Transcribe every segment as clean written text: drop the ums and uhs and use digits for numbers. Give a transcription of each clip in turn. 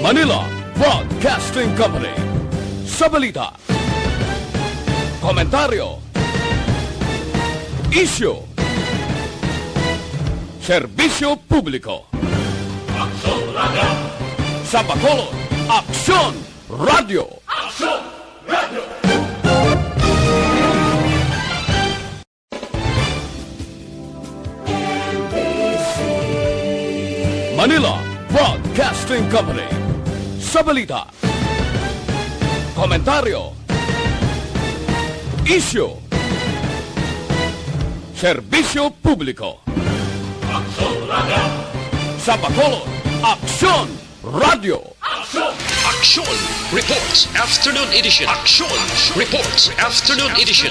Manila Broadcasting Company. Sa balita, komentaryo, isyu, serbisyo publiko. Aksyon Radio! Sa Bacolod, Aksyon Radio! Aksyon Radio! Manila Broadcasting Company. Sa balita, komentaryo, isyu, serbisyo publiko. Aksyon Radio! Sa Bacolod, Aksyon Radio! Aksyon! Aksyon Reports Afternoon Edition. Aksyon Reports Afternoon Edition.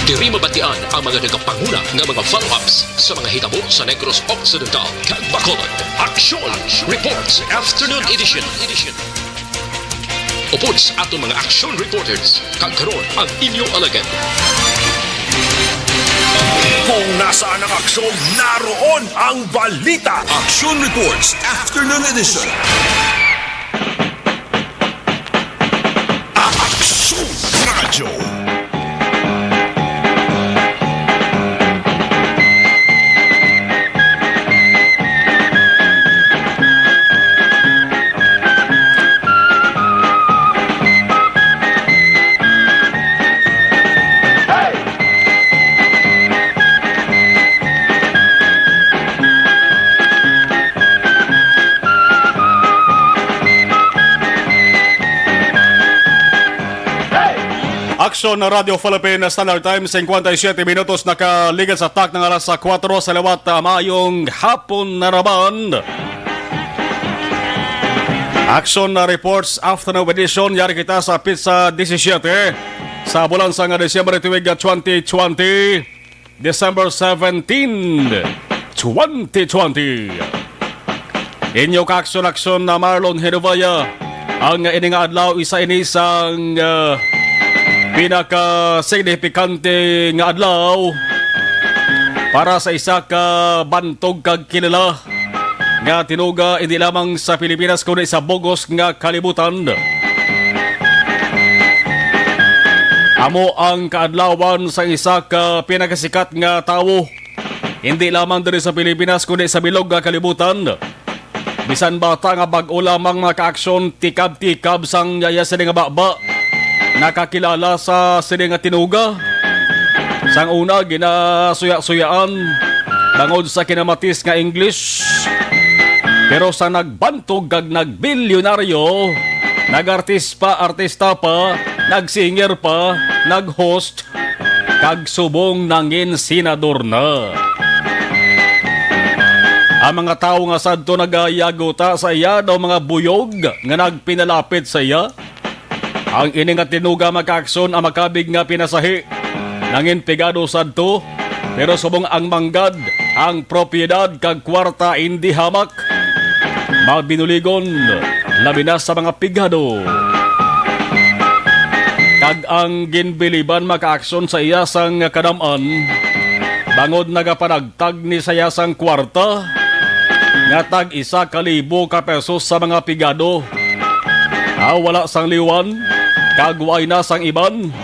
Diri mabatian ang mga nagapanguna ng mga follow-ups sa mga hitabo sa Negros Occidental kag Bacolod. Aksyon Reports Afternoon Edition. Upod sa ato mga action reporters, kag karon ang inyong alagad. Kung nasaan ang aksyon, naroon ang balita. Action Reports Afternoon Edition. Aksyon Radio. Aksyon na Radio Philippines Standard Time, 57 minutos nakaligan sa tak ng alas 4 sa lawat mayong hapon na naman. Aksyon na Reports Afternoon Edition, yari kita sa pizza 17 sa bulan sa Desyembre tuwig 2020, December 17, 2020. Inyo ka-aksyon na Marlon Hervaya, ang ininga adlaw isa inisang pinaka-signifikante nga adlaw para sa isa ka bantog kag kilala nga tinuga hindi lamang sa Pilipinas kundi sa bugos nga kalibutan. Amo ang kaadlawan sa isa ka pinakasikat nga tawo hindi lamang diri sa Pilipinas kundi sa bilog nga kalibutan. Bisan bata nga bag-o lamang mga ka-aksyon tikab-tikab sang yaya sa nga baba nakakilala sa sini nga tinuga. Sang una ginasuya-suyaan bangod sa kinamatis nga English, pero sa nagbantog kag nagbilyonaryo, artista pa, nagsinger pa, naghost kag subong nangin senador na. Ang mga tao nga sadto nagayaguta sa iya daw mga buyog nga nagpinalapit sa iya. Ang ini nga tinuga maka-aksyon ang makabig nga pinasahi nangin pigado sadto, pero subong ang manggad ang propiedad kag kwarta hindi hamak mabinuligon labi na sa mga pigado. Kag ang ginbiliban maka-aksyon sa iyasang kadaman bangod nagapanagtag ni sa iyasang kwarta nga tag 1,000 ka pesos sa mga pigado. Wala sang liwan kagway na sang iban.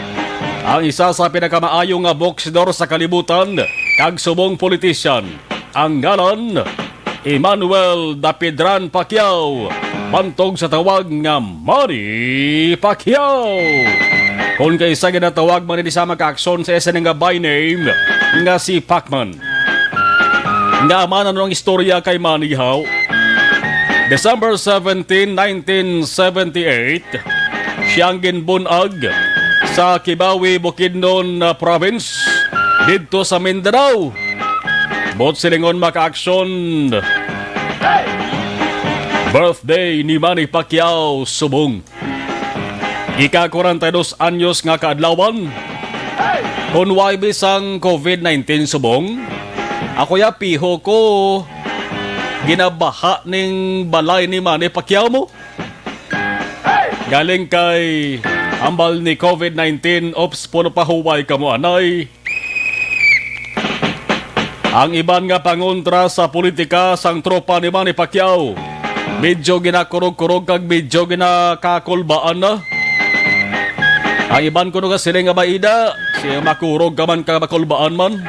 Ang isa sa pinakamaayong nga boksidor sa kalibutan kag subong politisyan, ang ngalan Emmanuel Dapidran Pacquiao, bantog sa tawag nga Manny Pacquiao. Kung kaysa ginatawag man ni sa maka-aksyon sa isa nga by name nga si Pacman. Nga man ang istorya kay Manny How. December 17, 1978, siyang ginbunag sa Kibawi, Bukidnon Province dito sa Mindanao. Bot silingon maka-aksyon birthday ni Manny Pacquiao subong ika-42 anyos nga kaadlawan. Kung way bisang COVID-19 subong, ako ya piho ko ginabaha ning balay ni Manny Pacquiao mo. Galing kay ambal ni COVID-19, ops, puno pa huway ka mo, anay. Ang iban nga pangontra sa politika sang tropa ni Manny Pacquiao, medyo ginakurog-kurog kag medyo ginakakulbaan na. Ang iban ko nga sila nga maida, siya makurog ka man ka makulbaan man.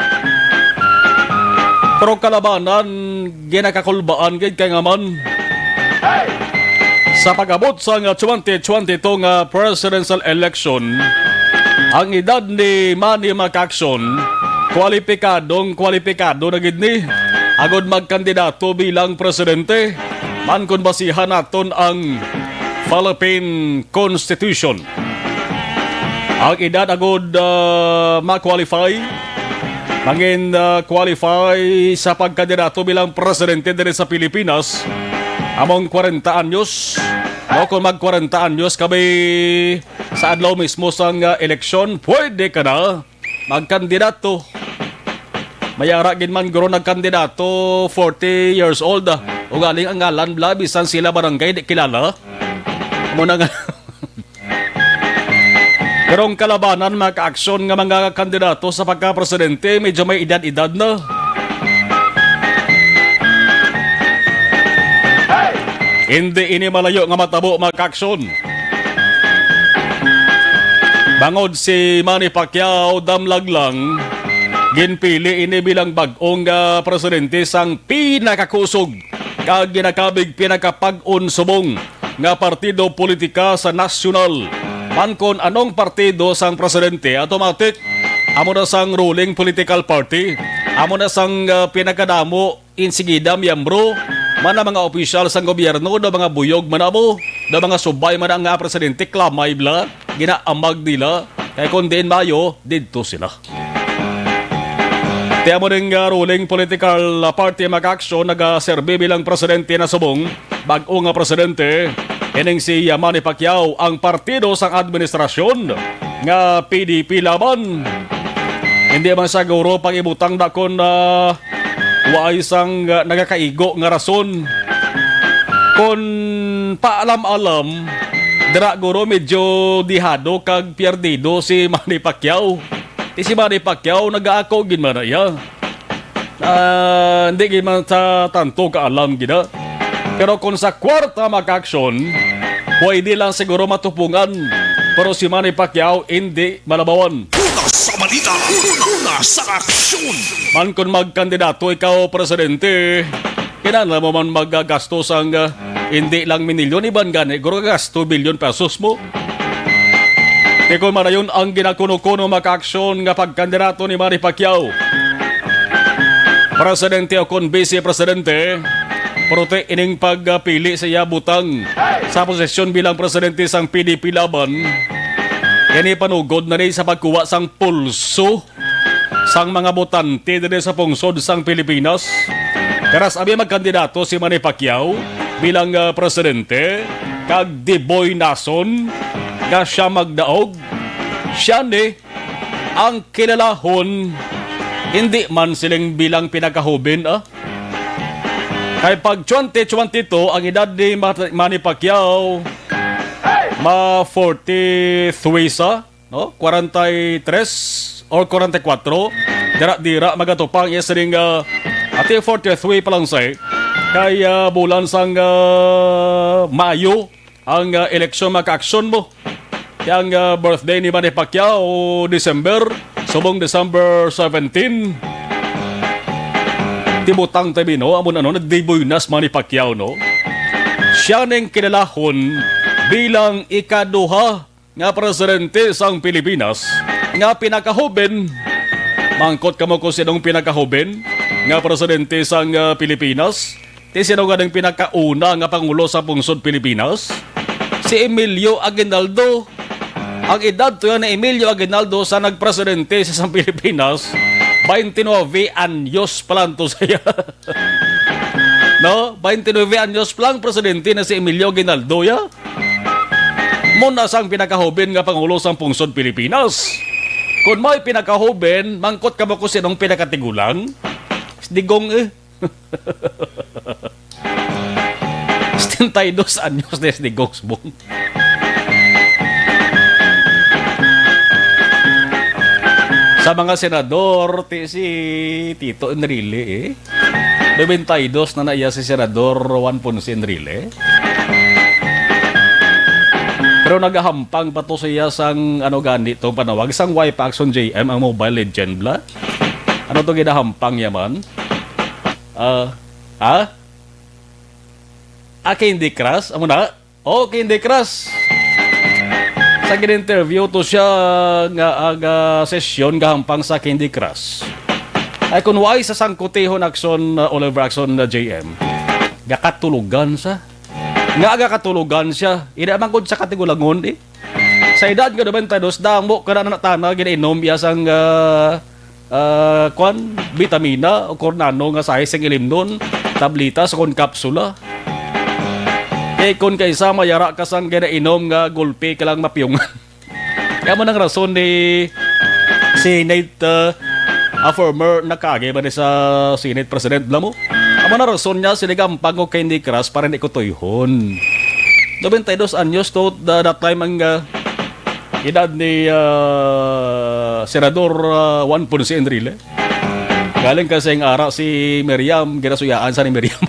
Pero kalabanan, ginakakulbaan gid kay nga man. Sa pag-abot sa 2022 nga presidential election, ang edad ni Manny Pacquiao kwalipikado na gid ni agod magkandidato bilang presidente. Man kun basihan naton ang Philippine Constitution. Ang edad agod ma-qualify, mangin qualify sa pagkandidato bilang presidente din sa Pilipinas among 40 anyos. O kung mag 40 anyos kami sa adlaw mismo sang eleksyon, pwede ka na magkandidato. Mayara gid man guro nagkandidato 40 years old. O galing ang ngalan bla bisan sila barangay di kilala. Muna nga. Pero ang kalabanan maka-aksyon nga mga kandidato sa pagka-presidente medyo may edad-edad na. Hindi ini malayo nga matabo maka-aksyon. Bangod si Manny Pacquiao damlag lang, ginpili ini bilang bag-ong presidente sang pinakakusog kag ginakabig pinakapag-on subong nga partido politika sa nasyonal. Man kon anong partido sang presidente, automatic amo na sang ruling political party, amo na sang pinakadamo insigida miyembro man ang mga opisyal sang gobyerno do mga buyog man amo, do mga subay man ang presidente klamay bla ginaamag nila kay kun din mayo didto sila. Tiyan mo rin ruling political party maka-aksyon nag-serve bilang presidente na subong bag-o nga presidente. Ining si Manny Pacquiao ang partido sang administrasyon nga PDP laban. Hindi man siguro pag-ibutang dakon na waay sang nagakaigo nga rason. Kung paalam-alam, dira guro medyo dihado kag pierdido si Manny Pacquiao. Si Manny Pacquiao nag-aako gin man iya. Hindi gin man sa tanto kaalam gina. Pero kung sa kwarta maka-aksyon, pwede lang siguro matupungan. Pero si Manny Pacquiao hindi malabawan. Una sa balita, una sa aksyon. Man kung magkandidato ikaw presidente, kinala mo man magagastos ang hindi lang minilyon, iban gani, guro gasto bilyon pesos mo. E kung man yun ang ginakuno-kuno maka-aksyon nga pagkandidato ni Manny Pacquiao, presidente o kung vice-presidente, prote ining pagpili sa iya butang sa posisyon bilang presidente sang PDP laban. Yan panugod na rin sa pagkuha sang pulso sang mga botante din sa pungsod sang Pilipinas. Karas abi magkandidato si Manny Pacquiao bilang presidente kag Diboy Nason nga siya magdaog. Siya ni ang kilalahon hindi man siling bilang pinakahubin Kay pag 2022, ang edad ni Manny Pacquiao, ma 43 sa, no? 43 or 44. Dira magatupang yes ring ati 43 pa lang say. Kay bulan sang Mayo ang eleksyon maka-aksyon mo. Kaya ang birthday ni Manny Pacquiao December, subong December 17. Tibutang tabi no, amon nagdebut nas Manny Pacquiao no. Siya neng kinalahon bilang ikaduha nga presidente sang Pilipinas nga pinakahuben. Mangkot kamo ko sinong pinakahuben nga presidente sang Pilipinas. Ti sino nga ng pinakauna nga pangulo sa pungsod Pilipinas? Si Emilio Aguinaldo. Ang edad to yan na Emilio Aguinaldo sa nagpresidente sa Pilipinas, 29 anyos pa lang to saya. No? 29 anyos pa lang presidente na si Emilio Aguinaldo ya. Muna sang pinakahuben nga pangulo sa pungsod Pilipinas. Kung may pinakahuben, mangkot ka mo ko sinong pinakatigulang? Digong 72 anyos na Digong Sbong. Sa mga senador, si Tito Enrile 92 na naiya si Senador Juan Ponce Enrile. Pero nagahampang pa to siya sang ano ganito panawag sang wipe action JM ang Mobile Legend bla. Ano to ginahampang yaman? Candy Crush? Amo na? Candy Crush. Sa gin-interview to siya nga aga sesyon gahampang sa Candy Crush. Ay kung why sa sangkutihon action Oliver Action na JM. Gakatulugan sa. Nga aga katulugan siya. Ina man kung sa katigulangon eh. Sa edad nga 92 damo ka na natana ginainom iya sang vitamina o kornano nga size ng ilimnon, tablita sa kon kapsula. Kon kaysa mayara ka sang ginainom nga gulpi ka lang mapiyungan. Kaya mo nang rason ni Senate former nakage ba ni sa Senate President bla mo? Amo na rason niya sinigampang o Candy Crush para hindi ko tuyhon. 92 anyos to that time ang edad ni Senador Juan Ponce Enrile. Galing kasi ang ara si Miriam, ginasuyaan sa ni Miriam.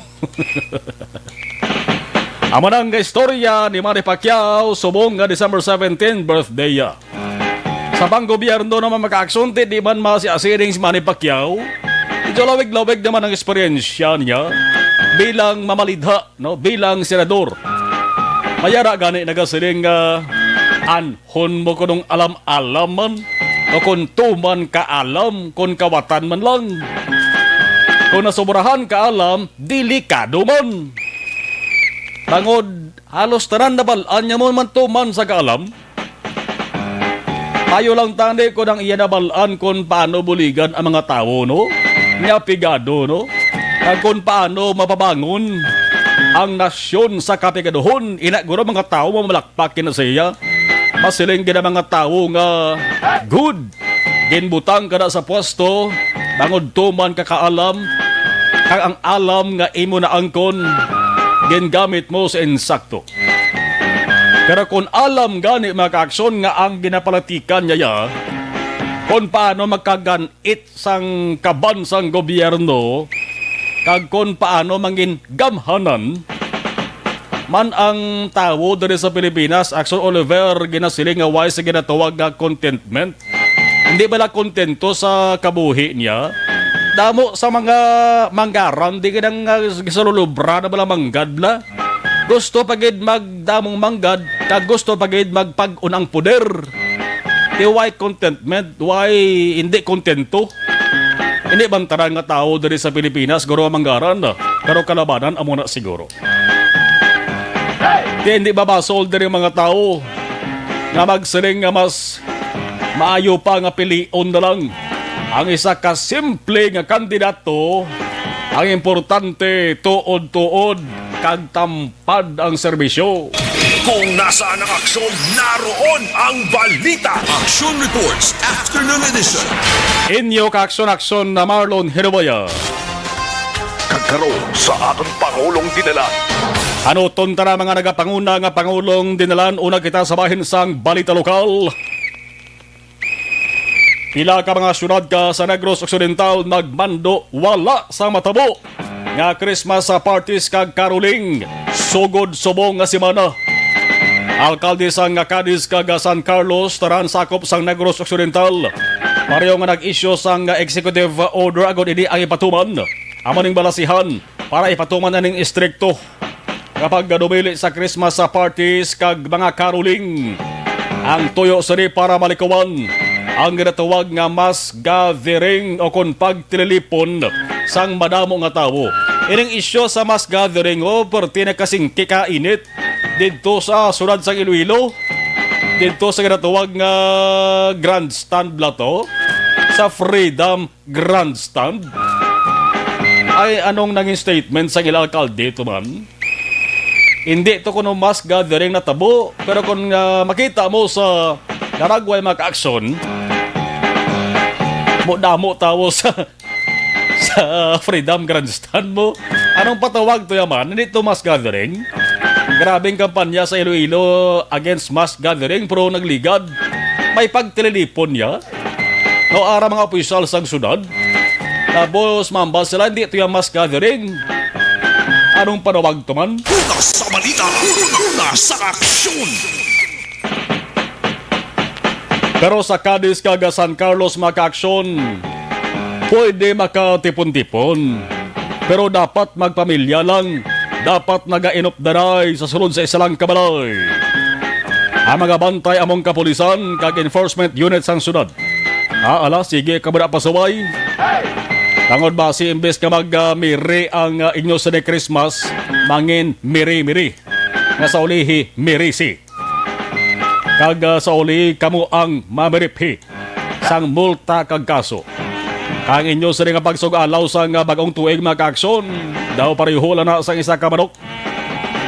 Amo nang istorya ni Manny Pacquiao subong nga December 17 birthday ya. Sa bang gobyerno naman maka-aksunti di man masiasiring si Manny Pacquiao. Ito lawig-lawig naman ang eksperyensya niya bilang mamalidha, no? Bilang senador. Mayara gani nagasiling anhon mo ko nung alam-alam man o kung tuman ka-alam kung kawatan man lang. Kung nasobrahan ka-alam, delikado man. Bangod, halos tanan na balaan niya mo man tuman sa ka-alam. Tayo lang tani ko nang iya nabalaan kung paano buligan ang mga tao, no? Nga pigado, no? At kung paano mapabangon ang nasyon sa kapigadohon. Inaguro mga tao mamalakpakin na siya. Masiling gina mga tao nga good. Ginbutang ka na sa pwesto. Bangod tuman kakaalam. Kang ang alam nga imo na angkon. Gingamit mo sa insakto. Pero kung alam gani mga aksyon nga ang ginapalatikan niya kung paano magkaganit sang kabansang gobyerno kag kung paano mangin gamhanan man ang tao diri sa Pilipinas, Action Oliver ginasiling nga wise sa ginatawag nga contentment. Hindi bala kontento sa kabuhi niya. Damo sa mga manggaran, di kinang gisalulubra na bala manggad bla. Gusto pagid magdamong manggad, kag gusto pagid magpag-unang poder. Di why contentment, why hindi kontento? Hindi bantaran nga tao diri sa Pilipinas, guro manggaran na. Pero kalabanan amo na siguro. Kaya hindi babasol diri mga tao nga magsiling nga mas maayo pa nga pilion na lang ang isa ka simple nga kandidato. Ang importante tuod-tuod kag tampad ang serbisyo. Kung nasaan ang aksyon, naroon ang balita. Action Reports Afternoon Edition. Inyo ka-aksyon na Marlon Hirubaya. Kagkaroon sa atong Pangulong dinala. Ano tara mga nagapanguna nga Pangulong dinalan una kita sa bahin sang balita lokal. Pila ka mga syudad ka sa Negros Occidental nagmando wala sa matabo nga Christmas sa parties kag caroling sugod subong nga semana. Alkalde sang Cadiz kag San Carlos taran sakop sang Negros Occidental. Pareho nga nag-issue sang executive order agad ini ang ipatuman. Amo ning balasihan para ipatuman na ning istrikto kapag dumili sa Christmas sa parties kag mga caroling. Ang tuyo sini para malikawan ang ginatawag nga mass gathering o kung pagtililipon sang madamo nga tao. Ining isyo sa mass gathering o perti na kasing kikainit dito sa sunod sang Iloilo, dito sa ginatawag nga grandstand blato, sa Freedom Grandstand. Ay anong naging statement sa ilang alkalde ito man? Hindi ito kuno mass gathering na tabo, pero kung makita mo sa Karagway mag-aksyon, damo tao sa Freedom Grandstand mo. Anong patawag to yaman? Hindi to mass gathering. Grabing kampanya sa Iloilo against mass gathering pero nagligad. May pagtililipon niya. No ara mga opisyal sang syudad. Tapos mambal sila, hindi ito yung mass gathering. Anong panawag to man? Una sa balita, una sa aksyon. Pero sa Cadiz kaga San Carlos maka-aksyon, pwede makatipon-tipon. Pero dapat magpamilya lang. Dapat nagainop-daray sa sulod sa isalang kabalay. Ang mga bantay among kapulisan kag enforcement units ang sunod. Ala, sige, kabada pasaway. Tangod ba si imbes ka mag-miri ang inyo sa ni Christmas, mangin miri-miri. Nga sa ulihi, mirisi. Kag sa uli, kamo ang mamiriphi sang multa kag kaso. Kang inyo sa nga pagsug-alaw sang bagong tuig maka-aksyon, daw pareho lang na sang isa ka manok.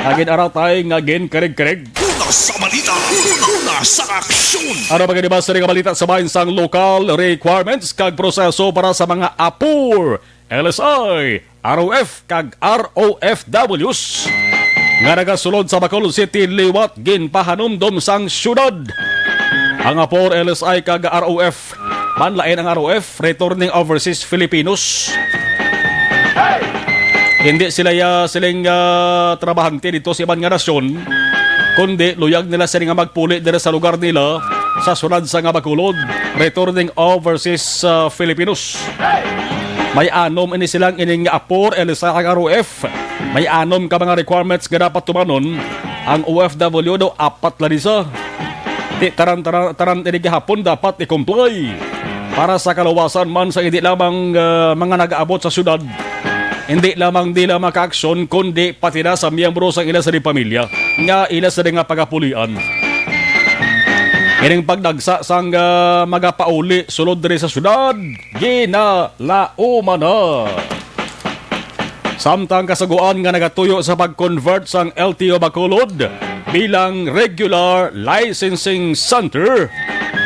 Agin aratay nga gin karig-karig. Una sa balita, una sa aksyon. Ano ba ba sa nga balita sa bahin sang local requirements kag proseso para sa mga APOR, LSI, ROF kag ROFWs nga nagasulod sa Bacolod City liwat ginpahanumdom sang syudad. Ang APOR, LSI kag ROF, manlain ang ROF, Returning Overseas Filipinos. Hindi sila siling trabahante dito sa ibang nga nasyon, kundi luyag nila sila nga magpuli dito sa lugar nila sa sunad sa nga Bacolod, Returning Overseas Filipinos. May anom ini silang ining APOR, LSI kag ROF. May anom ka mga requirements nga dapat tumanon. Ang OFW daw apat lang isa. Taran ini gihapon dapat i-comply para sa kalawasan man sa hindi lamang mga nag-aabot sa syudad. Hindi lamang di lamang maka-aksyon kundi pati na sa miyembro sa ila sa di pamilya nga ila sa di nga pagapulian. Ining pagdagsa sang magapauli sulod diri sa syudad, ginalauma na. Samtang kasaguan nga nagatuyo sa pag-convert sang LTO Bacolod bilang regular licensing center,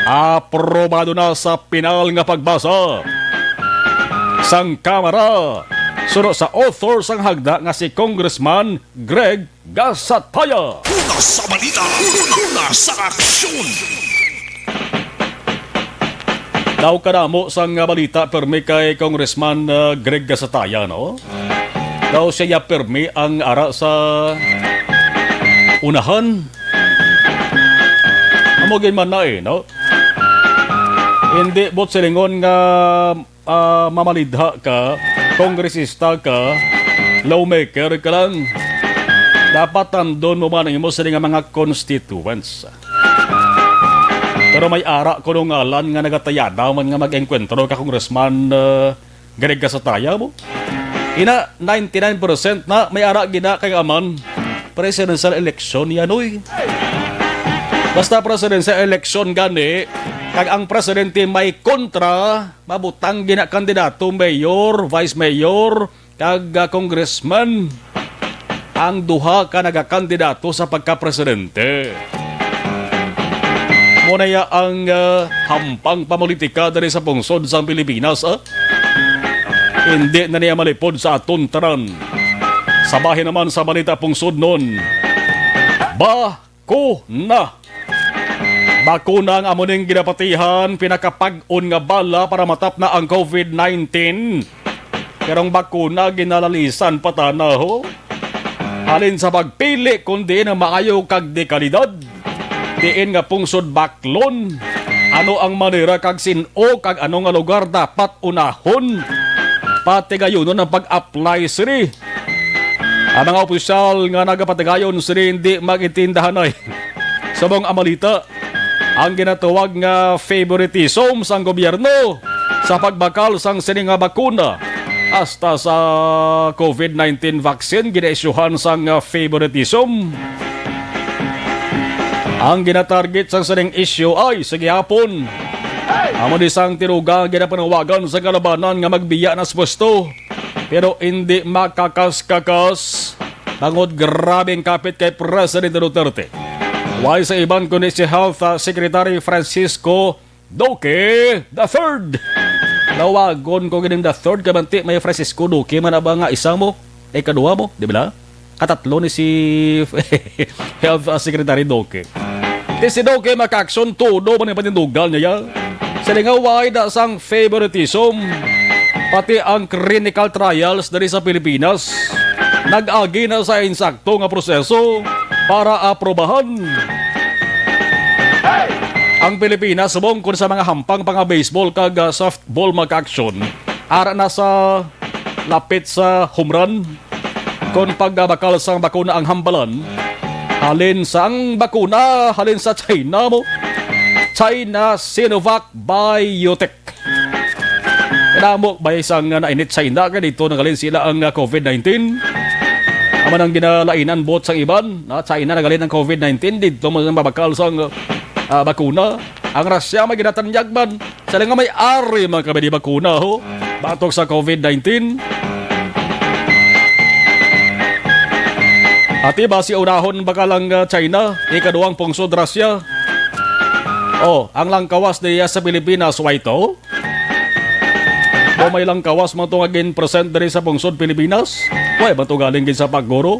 aprobado na sa pinal nga pagbasa sang Kamara suno sa author sang hagda nga si Congressman Greg Gasataya. Una sa balita, una sa aksyon. Daw kadamo sang balita permi kay Congressman Greg Gasataya, no? Daw siya permi ang ara sa unahan. Amogin man na no? Hindi bot silingon nga mamalidha ka, kongresista ka, lawmaker ka lang. Dapat andon mo man ang imo sa mga constituents. Pero may ara ko nung ngalan nga nagatayada man nga mag-enkwentro ka Congressman Greg Gasataya mo. Ina 99% na may ara gina kay aman presidential election yan oy. Basta presidential election gani kag ang presidente may kontra, mabutang gina kandidato mayor, vice mayor kag congressman. Ang duha ka nagakandidato sa pagka-presidente. Muna ya ang hampang pamulitika dari sa pungsod sa Pilipinas. Hindi na niya malipod sa aton taran. Sabahin naman sa balita pungsod nun. Bakuna. Bakuna ang amuning ginapatihan, pinakapag-on nga bala para matap na ang COVID-19. Pero ang bakuna ginalalisan patanaho. Alin sa pagpili kundi na maayo kag dekalidad. Diin nga pungsod baklon. Ano ang manera kag sino kag ano nga lugar dapat unahon. Pati gayon ang pag-apply siri. Ang mga opisyal nga nagapatigayon siri hindi magintindahan ay. Sa mga amalita, ang ginatawag nga favoritism sang gobyerno sa pagbakal sang sini nga bakuna. Hasta sa COVID-19 vaccine, gina-isyuhan sang favoritism. Ang ginatarget sang saning issue ay sa gihapon. Amo di sang tinuga ginapanawagan sa kalabanan nga magbiya na pwesto. Pero hindi makakas-kakas. Bangod grabing kapit kay Presidente Duterte. Why sa iban kundi si Health Secretary Francisco Duque III. Nawagon ko gining the third kabanti may Francisco Duque man ba nga isa mo ay kadua mo, di ba? Katatlo ni si Health Secretary Duque. Di si Duque maka-action todo man yung panindugal niya. Sa nga why da sang favoritism pati ang clinical trials diri sa Pilipinas nag-agi na sa insakto nga proseso para aprobahan. Ang Pilipinas subong sa mga hampang pang baseball kag softball mag-action ara na sa lapit sa home run kon pagbakal sang bakuna ang hambalan halin sa ang bakuna halin sa China mo. China Sinovac Biotech. Kadamo ba isang nainit China ka dito nagalin sila ang COVID-19. Aman ang ginalainan bot sang iban na China nagalin ang COVID-19 dito mo mabakal sang bakuna. Ang Russia may ginatanyag man sila nga may ari mga kabidi bakuna ho batok sa COVID-19. At iba si unahon bakalang China, ikaduang pungsod Russia. Ang langkawas niya sa Pilipinas, Waito. May langkawas mo itong agin present dari sa pungsod Pilipinas. Way, ba ito galing sa pagguro?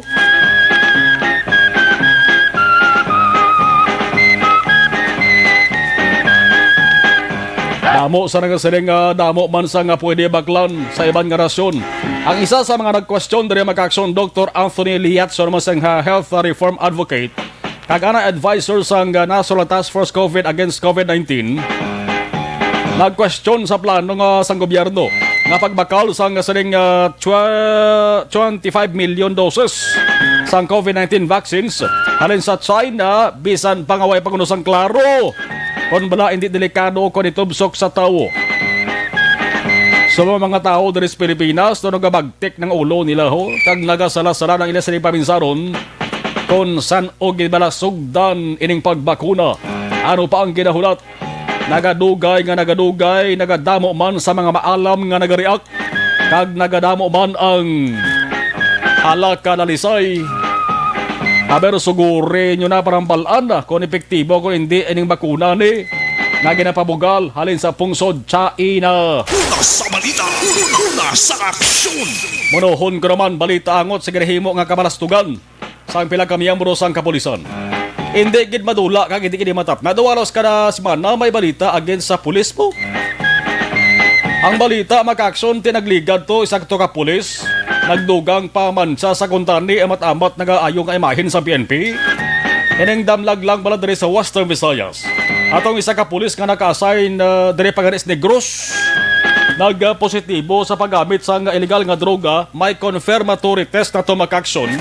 Damo sa nagasiling damo man sa nga pwede baklan sa ibang nga rasyon. Ang isa sa mga nag-question dari mag-aksyon Dr. Anthony Liatson masang health reform advocate kag ana advisor sa National Task Force COVID against COVID-19 nag-question sa plano nga sang gobyerno nga pagbakal sa sining 25 million doses sang COVID-19 vaccines halin sa China bisan pangaway pangunusang klaro kung bala hindi delikado kung itubsok sa tao. So mga tao dari sa Pilipinas no nagabagtik ng ulo nila ho kag nagasala-sala ng ila sa pabinsaron kung san o gibalasugdan ining pagbakuna. Ano pa ang ginahulat? Nagadugay, nagadamo man sa mga maalam nga nagareact kag nagadamo man ang alakanalisay. Aber suguri nyo na parang balaan na kung epektibo kung hindi ining bakuna ni na ginapabugal halin sa pungsod China. Una sa balita, una sa aksyon. Monohon ko naman balita angot sa ginahimo nga kabalastugan sa pila kamiyambro sang kapulisan. Hindi gid madula kag hindi gid matap. Naduwalos ka na semana may balita against sa pulis mo. Ang balita maka-aksyon tinagligad to isang to ka pulis nagdugang pamansa sa kuntani amat-amat nag-aayong imahin sa PNP. Ineng damlag lang bala diri sa Western Visayas. Atong isa ka pulis nga naka-assign diri Paganis Negros nagpositibo sa paggamit sa illegal nga droga may confirmatory test na to maka-aksyon.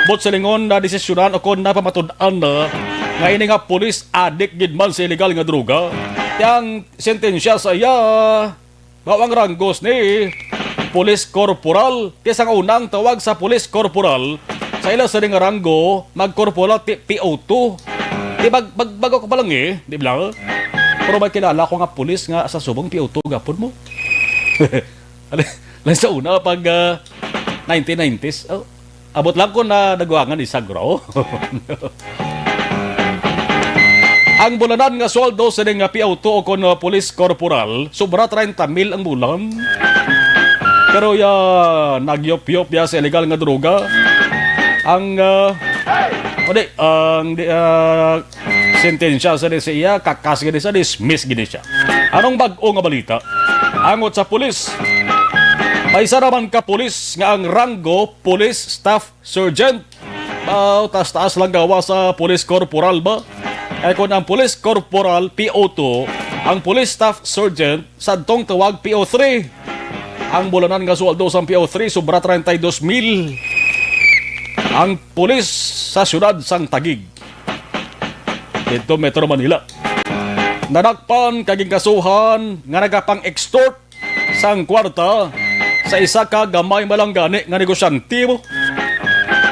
Bot silingon na desisyonan o kon napamatud-an na nga ini nga pulis adik gid man sa illegal nga droga. Yang sentensya sa iya bawang ranggos ni Police Corporal. Tisang unang tawag sa Police Corporal sa ila sa nga ranggo mag-corporal PO2. Di bago ko pa lang di ba? Pero may kilala ko nga pulis nga sa subong PO2 gapon mo. Lang sa una pag 1990s. Abot lang ko na nagwangan isang raw. Ang bulanan nga sweldo sa nga PO2 o kon Police Corporal sobra 30,000 ang bulan. Pero nagyop-yop sa illegal nga droga. Ang sentensya sa siya kakas gini sa dismiss gini siya. Anong bag-o nga balita? Angot sa pulis. May isa naman ka pulis nga ang ranggo Police Staff Sergeant. Taas-taas lang gawa sa Police Corporal ba? Kaya kung ang Police Corporal PO2, ang Police Staff Sergeant sadtong tawag PO3. Ang bulanan nga sweldo sa PO3 sobra 32,000. Ang pulis sa syudad sang Taguig dito Metro Manila nadakpan kaging kasuhan nga nagapang-extort sang kwarta sa isa ka gamay malanggani nga negosyante mo.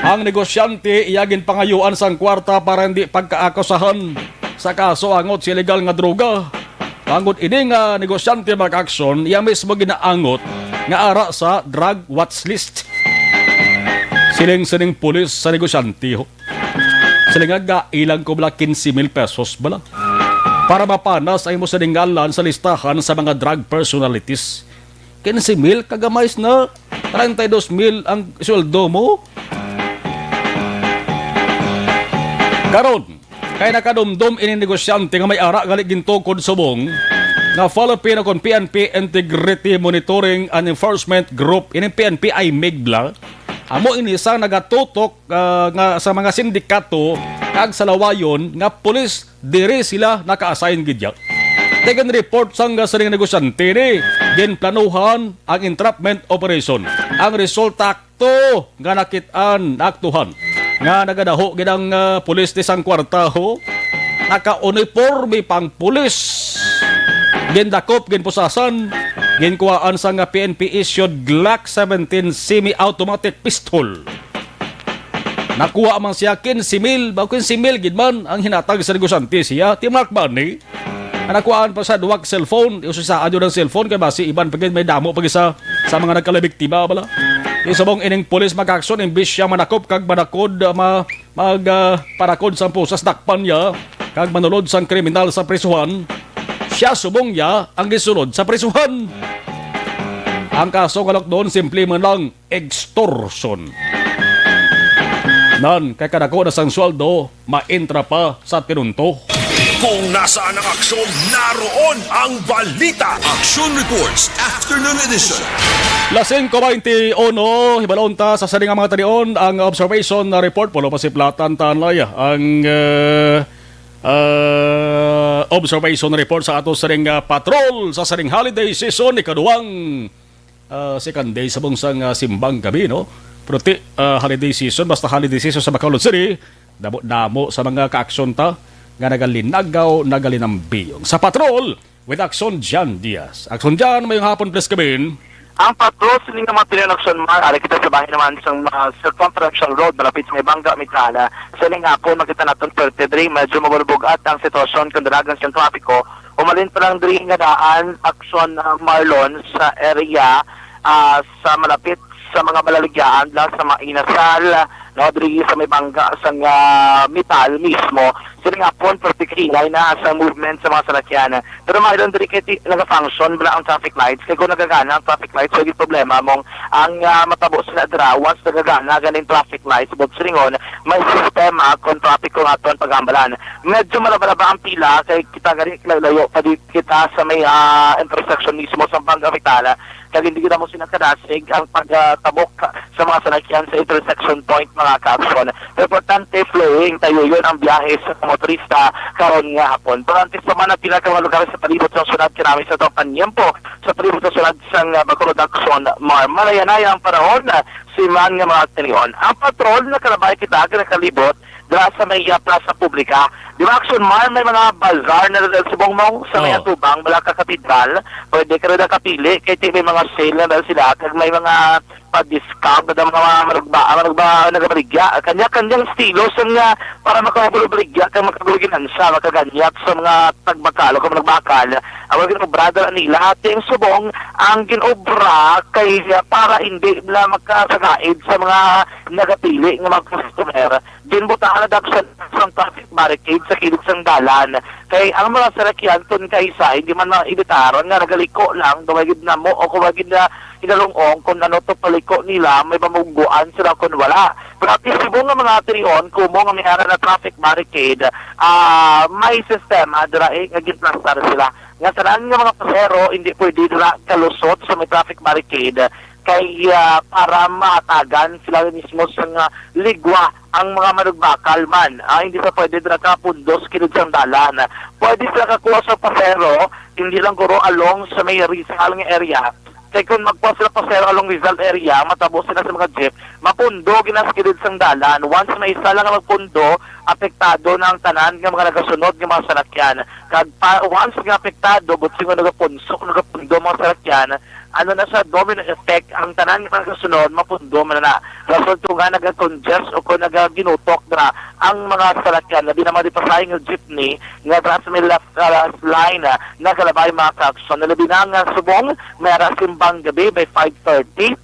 Ang negosyante iyagin pangayuan sang kwarta para hindi pagkaakusahan sa kaso angot si illegal nga droga. Angot ini nga negosyante mag-aksyon iya mismo ginaangot nga ara sa drug watch list. Siling pulis sa negosyante ho. Siling nga ilang ko bala 15,000 pesos bala. Para mapanas ay mo sa dingalan sa listahan sa mga drug personalities. 15,000 kagamayos na 32,000 ang sweldo mo. Karon, kay nakadumdum ini negosyante nga may ara galit gintukod subong nga Philippine kon PNP Integrity Monitoring and Enforcement Group ini PNP ay MEGBLA amo ini isang nagatutok nga sa mga sindikato kag sa lawayon nga pulis diri sila naka-assign gidya. Taken report sang saring negosyante ni ginplanuhan ang entrapment operation. Ang resulta akto nga nakitaan aktuhan nga nagadaho gidang pulis di sang kwartaho naka-uniforme pang pulis. Gindakop, ginpusasan, ginkuhaan sa nga PNP issued Glock 17 semi-automatic pistol. Nakuha man siya 15,000, bago 15,000 gidman ang hinatag sa negosyante siya, Timark Money. Nakuhaan pa sa duwag cellphone, isusaan nyo ng cellphone kaya basi iban pagin may damo pag isa sa mga nagkalabiktima bala. Isabong ining polis mag-action imbis siya manakop kag manakod parakod sa pusas dakpan niya kag manulod sang kriminal sa prisuhan. Siya subong niya ang gisulod sa prisuhan. Ang kaso kalok doon simple man lang extortion. Nan kay kadako na sang sweldo maintra pa sa tinunto. Kung nasaan ang aksyon, naroon ang balita. Action Reports Afternoon Edition. Lasing 21, hibalon ta sa saring mga tanion ang observation na report pulo pa si Platan Tanlay ang observation report sa ato saring patrol sa saring holiday season ikaduhang second day sa bungsang simbang gabi no. Pero holiday season basta holiday season sa Bacolod City damo sa mga ka-aksyon ta nga nagalinagaw nagalinambiyong sa patrol with Action Jan Diaz. Action Jan, mayong hapon please kabin. Ang patrol sining naman tinanakson ari kita sa bahay naman sa circumferential road malapit sa may Bangga Mitala. Sining hapon makita naton 33 medyo mabubugat ang sitwasyon kung dalagan sa trapiko. Umalin pa lang diri nga daan Action Marlon sa area sa malapit sa mga balaligyan lang sa Mainasal no diri sa may Bangga sa Mital mismo. Sining hapon particular na sa movement sa mga salakyan. Pero mayroon diri kay nag-function bala ang traffic lights. Kaya kung nagagana ang traffic lights, so yung problema mong ang matabo sila dira once nagagana ganing traffic lights, but siringon, may sistema kung traffic kung aton pagambalan. Medyo malabalaba ang pila kay kita gani layo pa kita sa may intersection mismo sa Bangga Vitala. Kaya hindi kita mo sinakadasig ang pagtabok sa mga salakyan sa intersection point mga ka-aksyon. Importante flowing tayo yun ang biyahe sa motorista karon nga hapon. Pero antes pa man ang pinaka mga lugar sa palibot sa sunod kinami sa itong kanyempo sa palibot sa sunod sa Bacolod Action Malayanaya ang panahon na si man nga mga tinion. Ang patrol na kalabay kita nakalibot dira sa may plaza publika. Di ba Action may mga bazaar na dahil sa Bongmong sa may atubang wala ka katedral. Pwede ka rin nakapili kahit may mga sale na dahil sila kag may mga pa-discount na mga nagabaligya. Kanya-kanyang estilo sa nga para makabaligya kang makaguluginan sa makaganyak sa mga tagbakalo kung nagbakal. Ang ginobra nila ating subong ang ginobra kay para hindi na makasagaid sa mga nagapili ng mga customer. Ginbutaan na daksan sa traffic barricade sa kilid sang dalan. Kay ang mga sarakyan ton kaysa hindi man maibitaran nga nagaliko lang dumagid na mo o kumagid na inalungong kung ano to paliko nila may pamungguan sila kung wala. Pero at least nga mga atriyon kumo nga may ara na traffic barricade may sistema dira nga ginplastar sila. Nga tanan nga mga pasero hindi pwede dira kalusot sa may traffic barricade kay para matagan sila mismo sa ligwa ang mga manugbakal man. Hindi pa pwede na kapundos kilid sa dalan. Pwede sila kakuha sa pasero, hindi lang guro along sa may Rizal nga area. Kaya kung magpuha sila pasero along Rizal area, matapos sila sa mga jeep, mapundo ginaskilid sa dalan. Once may isa lang magpundo, apektado na ang tanan ng mga nagasunod ng mga salakyan. Once nga apektado, buti nga nagapundo mga salakyan, ano na sa domino effect ang tanan ng mga kasunod mapundo man na result kung nga nag-congest o kung nag-ginutok na ang mga salakyan na di naman di pasayang yung jeepney nga sa may left line na kalabay mga kakson na labi na nga subong may simbang gabi by 5:30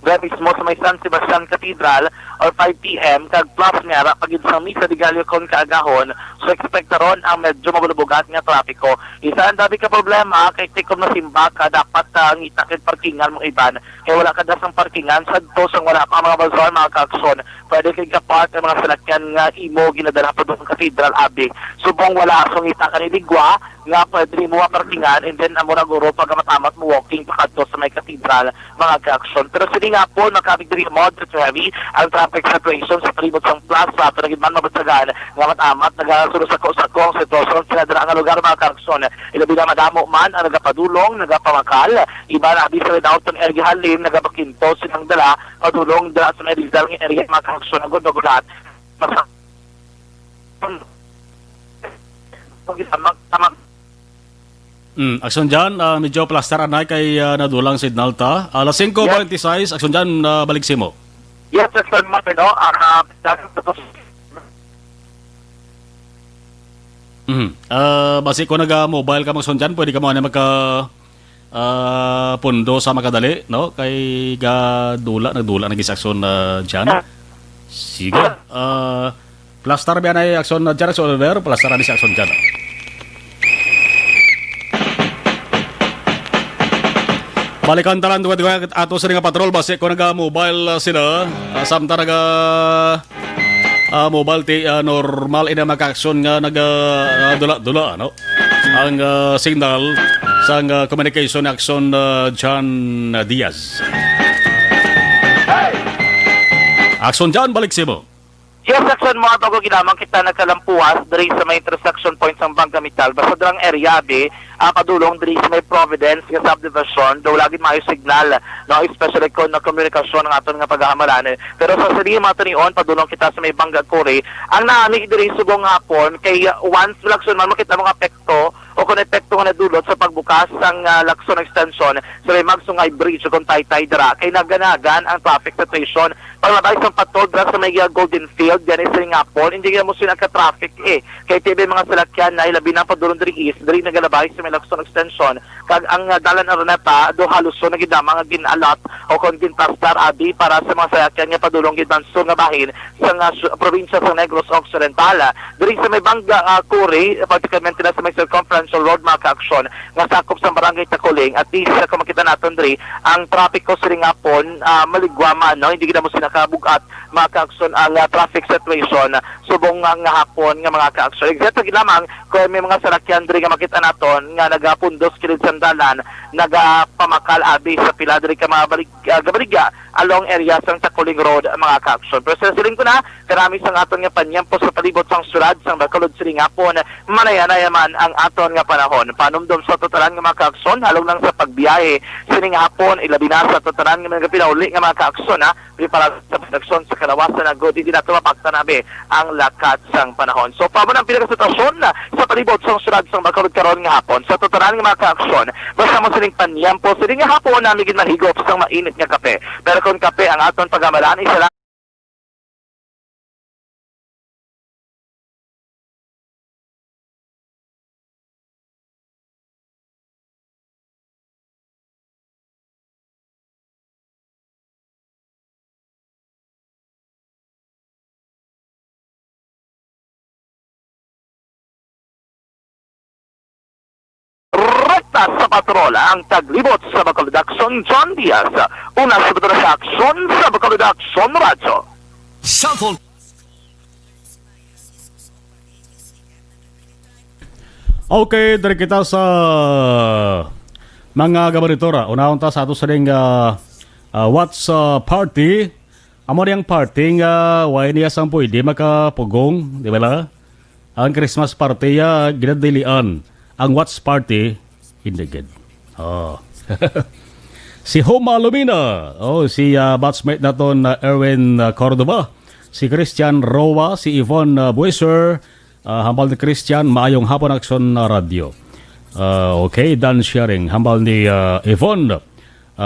Dahil mismo sa may San Sebastian Cathedral or 5 p.m. kag plus nga ra pagid sa Misa de Gallo kon kaagahon. So expect ron ang medyo mabulubugat nga trapiko. Isa ang dabi ka problema kay tikom na simba ka dapat ngita kay parkingan mong iban. Kaya wala ka dasang parkingan sadto sang wala pa mga bazaar mga kaakson. Pwede kay ka-park ang mga salakyan nga imo ginadala pa doon sa Cathedral Abbey. Subong wala so ngita ka ni Digwa nga pwede mo parkingan and then amo na guro pag matamat mo walking pakadto sa may Cathedral mga kaakson. Pero sini nga po nakabig diri moderate to heavy ang traffic situation sa palibot sang plaza pero gid man mabatsagan nga matamat nagasulod sa ang sitwasyon sa dira nga lugar mga kaakson. Ilabi na madamo man ang nagapadulong nagapamakal iba na abi sa downtown area halin nagabakinto silang dala padulong dala sa may Rizal nga area mga kaakson ang gudogulat Aksyon dyan, medyo plaster anay kay nadulang signal ta. Alas 5:26, aksyon dyan, balik simo. Yes, that's right, no? Basi ko naga-mobile ka maksyon dyan, pwede ka mo na pundo sa makadali, no? Kay nagdula nag-aksyon dyan. Sige. Plaster ba na aksyon dyan, aksyon over, plaster na si aksyon dyan. Balikan talan duwa ato sa nga patrol base ko naga-mobile sila. Samta mobile ti normal ina maka-aksyon nga dula no. Ang signal sa communication action John Diaz. Aksyon John balik simo. Yes, action mga togo ginamang kita nagkalampuas dari sa may intersection point sang Bangkamital. Basta darang area di padulong dari sa may Providence nga subdivision daw lagi mayo signal no especially kon na komunikasyon ng aton nga paghahamalan. Pero sa siri mga tanion padulong kita sa may Bangga Kuri ang naani diri subong hapon kay once lakson man makita mga apekto o kung epekto nga nadulot sa pagbukas sang Lacson extension sa may Magsungay Bridge kung Taytay dira kay naganagan ang traffic situation paglabay sa patol dira sa may Golden Field yan isa nga po hindi mo sila ka-traffic kay TV mga salakyan na ilabi na padulong diri east diri nagalabay sa may Lacson extension kag ang dalan aroneta do halos so nagidama nga ginalat o kung gintastar abi para sa mga salakyan nga padulong gidanso nga bahin sa probinsya sa Negros Occidental diri sa may Bangga Kuri particularmente na sa may Circumferential Road mga ka-aksyon nga sakop sa barangay Takuling at least sa kumakita natin diri ang traffic ko sila nga po maligwaman no hindi gina mo sinakabugat mga ka-aksyon ang traffic situation subong nga hapon nga mga ka-aksyon exacto lamang kung may mga salakyan diri nga makita naton nga nagapundos kilid sandalan nagapamakal abi sa pila diri ka mga gabaligya along area sang Takuling Road mga ka-aksyon pero sa siling ko na karami sang aton nga panyampo sa palibot sang sulad sang Bacolod siling hapon manaya-nayaman ang aton nga panahon panumdom sa totalan nga mga ka-aksyon halong lang sa pagbiyahe siling hapon ilabi na sa totalan nga mga pinauli nga mga ka-aksyon para sa produksyon sa kalawasan na good hindi na tumapakta nabi ang lakat sang panahon so pa mo ng pinakasitwasyon sa palibot sang sulad sang Bacolod karon nga hapon sa totalan nga mga ka-aksyon basta mo siling panyampo siling nga hapon namigin manhigop sang mainit nga kape pero kung kape ang aton pagamalaan isa lang sa patrola ang taglibot sa Bacolod Action John Diaz. Una sa betul sa aksyon sa Bacolod Action Radyo. Cellphone. Okay, dari kita sa mga gabaritora. Unahon ta sa ato sa ring what's party. Amo yang party nga way niya sang pwede makapugong, di ba la? Ang Christmas party ginadilian. Ang what's party Hindigid. Si Homa Lumina. Si batchmate naton Erwin Cordova. Si Christian Roa. Si Yvonne Bueser. Hambal ni Christian. Maayong hapon aksyon radio. Okay, done sharing. Hambal ni Yvonne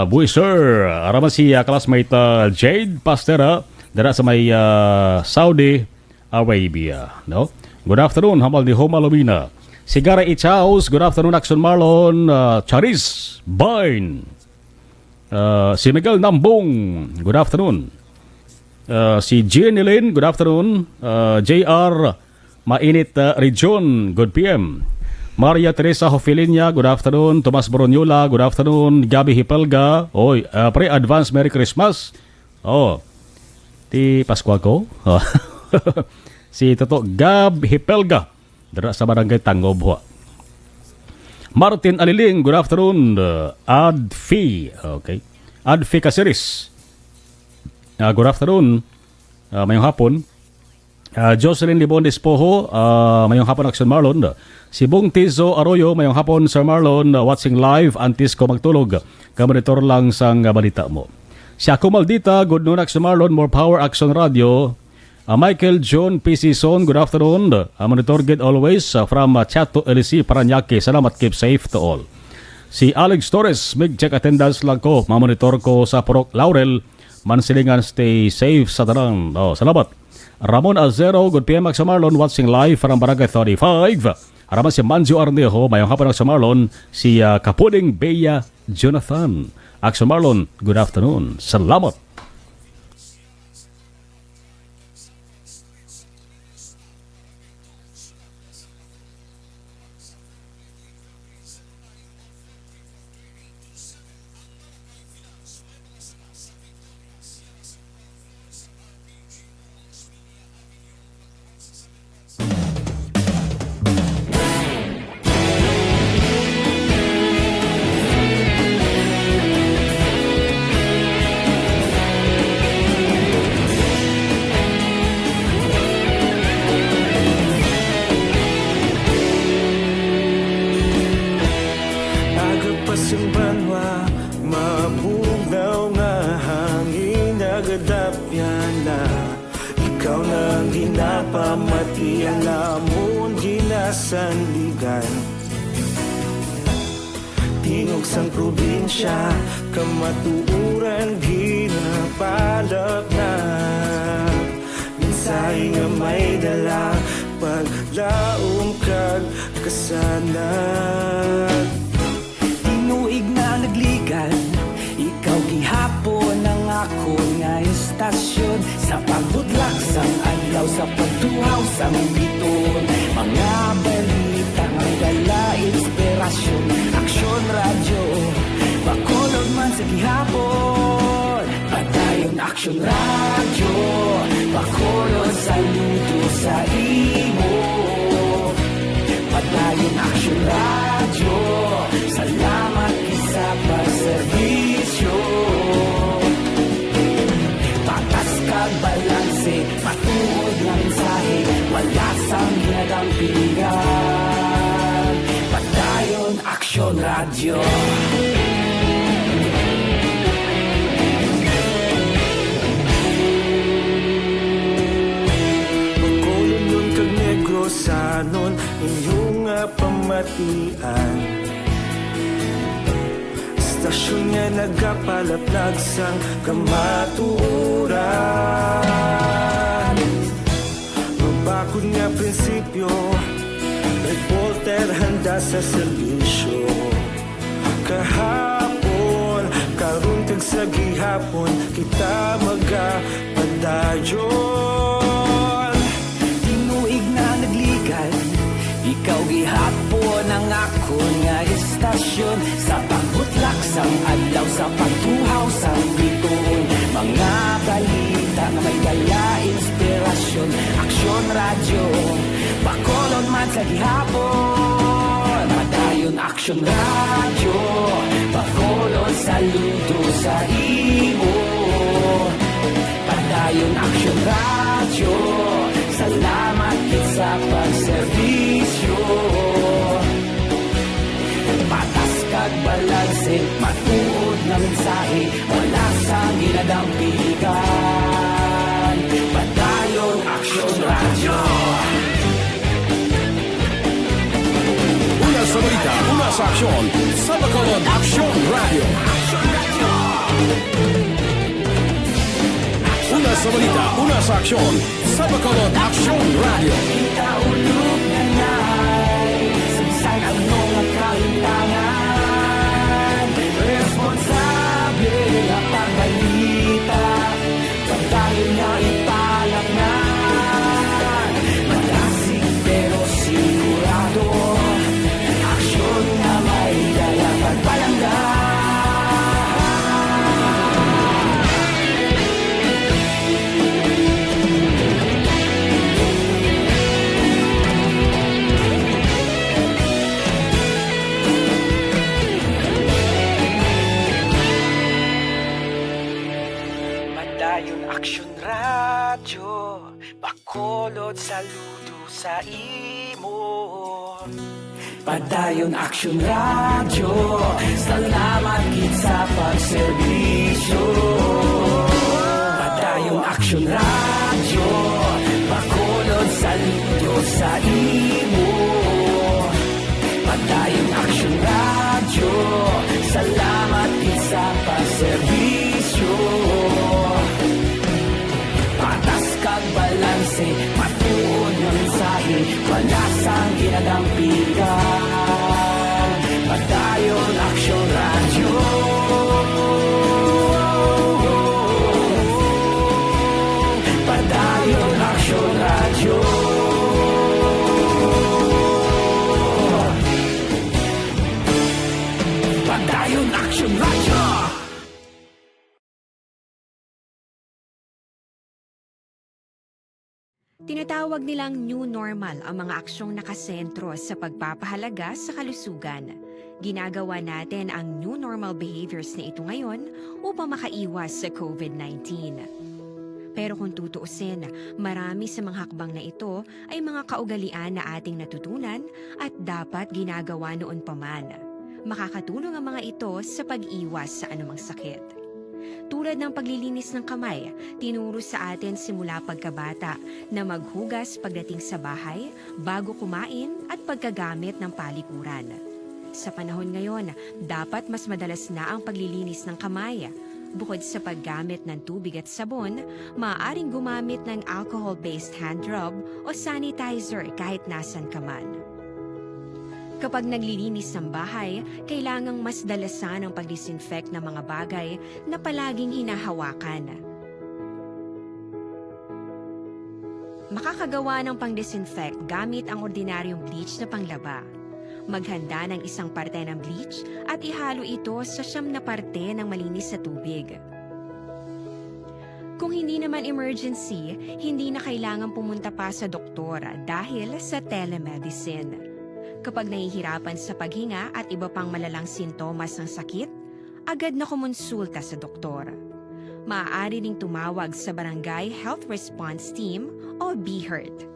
Bueser. Araman si classmate Jade Pastera. Dara sa may Saudi Arabia. No? Good afternoon. Hambal ni Homa Lumina. Sigara Ichaos, good afternoon, Action Marlon, Charis, Bine. Si Miguel Nambong, good afternoon. Si Jean Elaine, good afternoon. JR Mainit Region, good PM. Maria Teresa Hofilinia, good afternoon. Tomas Boronyola, good afternoon. Gabi Hipelga, pre-advance Merry Christmas. Ti Pasko ko. Si Toto Gab Hipelga, dara sa barangay Tangob. Martin Aliling, good afternoon. Adfi, okay. Adfi Casiris, good afternoon. Mayong hapon. Jocelyn Libon Despojo, mayong hapon Action Marlon. Si Bong Tizo Arroyo, mayong hapon Sir Marlon, watching live, antis ko magtulog. Kamonitor lang sang balita mo. Si Ako Maldita, good noon Action Marlon, more power Action Radio. Michael John PC Son, good afternoon. Monitor good always from Chato LC Paranaque. Salamat, keep safe to all. Si Alex Torres, mag-check attendance lang ko. Mamonitor ko sa Purok Laurel. Mansilingan, stay safe sa tanang. Salamat. Ramon Azero, good PM Action Marlon, watching live from Barangay 35. Haraman si Manjo Arnejo, mayong hapon Action Marlon. Si Kapuding Bea Jonathan. Action Marlon, good afternoon. Salamat. Tingog sang probinsya, kamatuuran ginapalap na. Minsay nga may dala, paglaom kag kasanag. Tinuig na nagligan, ikaw gihapon ang ako nga istasyon. Sa pagbudlak sang adlaw, sa pagtuhaw sang biton. Mga balita nga dala inspirasyon. Aksyon radyo, bakolod man sa gihapon. Padayon Aksyon radyo, bakolod saludo sa imo. Padayon Aksyon radyo, salamat isa pagserbisyo. Patas kag balanse, matuod ng mensahe, wala sang ginadampingan. Padayon Aksyon radyo. Bakolod nun kag Negrosanon, inyong pamatian. Istasyon nga nagapalaplag sang kamatuuran. Mabakod nga prinsipyo, reporter handa sa serbisyo. Kahapon, karon kag sa gihapon, kita magapadayon. Tinuig na nagligan, ikaw gihapon ang ako nga istasyon. Sa pagbutlak sang adlaw, sa pagtuhaw sang biton. Mga balita na may dala inspirasyon. Aksyon radyo, bakolod man sa gihapon. Padayon Aksyon radyo, bakolod saludo sa imo. Padayon Aksyon radyo, salamat sa pagserbisyo. Patas kag balanse, matuod na mensahe, wala sang ginadampigan. Padayon Aksyon radyo. Una sa balita, una sa aksyon, sa Bacolod Aksyon Radio. Una sa balita, una sa aksyon, sa Bacolod Aksyon Radio. Kita ulog na na'y saysay ang mga kahintangan. Responsable Padayon Aksyon Radyo, Bacolod saludo sa imo. Padayon Aksyon Radyo, salamat gid sa pagserbisyo. Padayon Aksyon Radyo, Bacolod saludo sa imo. Padayon Aksyon Radyo, salamat gid sa pagserbisyo. Patas kag balanse, matuod nga mensahe, wala sang ginadampigan. Padayon Aksyon Radyo. Padayon Aksyon Radyo. Padayon Aksyon Radyo. Tinatawag nilang new normal ang mga aksyong nakasentro sa pagpapahalaga sa kalusugan. Ginagawa natin ang new normal behaviors na ito ngayon upang makaiwas sa COVID-19. Pero kung tutuusin, marami sa mga hakbang na ito ay mga kaugalian na ating natutunan at dapat ginagawa noon pa man. Makakatulong ang mga ito sa pag-iwas sa anumang sakit. Tulad ng paglilinis ng kamay, tinuro sa atin simula pagkabata na maghugas pagdating sa bahay, bago kumain at pagkagamit ng palikuran. Sa panahon ngayon, dapat mas madalas na ang paglilinis ng kamay. Bukod sa paggamit ng tubig at sabon, maaaring gumamit ng alcohol-based hand rub o sanitizer kahit nasan ka man. Kapag naglilinis ng bahay, kailangang mas dalasan ang pag-disinfect ng mga bagay na palaging hinahawakan. Makakagawa ng pang-disinfect gamit ang ordinaryong bleach na panglaba. Maghanda ng isang parte ng bleach at ihalo ito sa 9 na parte ng malinis na tubig. Kung hindi naman emergency, hindi na kailangan pumunta pa sa doktor dahil sa telemedicine. Kapag nahihirapan sa paghinga at iba pang malalang sintomas ng sakit, agad na kumonsulta sa doktor. Maaari ding tumawag sa Barangay Health Response Team o BHERT.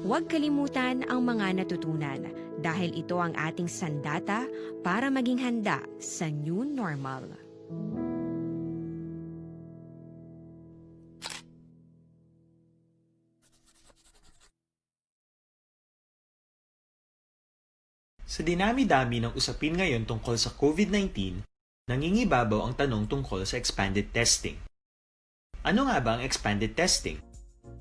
Huwag kalimutan ang mga natutunan dahil ito ang ating sandata para maging handa sa new normal. Sa dinami-dami ng usapin ngayon tungkol sa COVID-19, nangingibabaw ang tanong tungkol sa expanded testing. Ano nga ba ang expanded testing?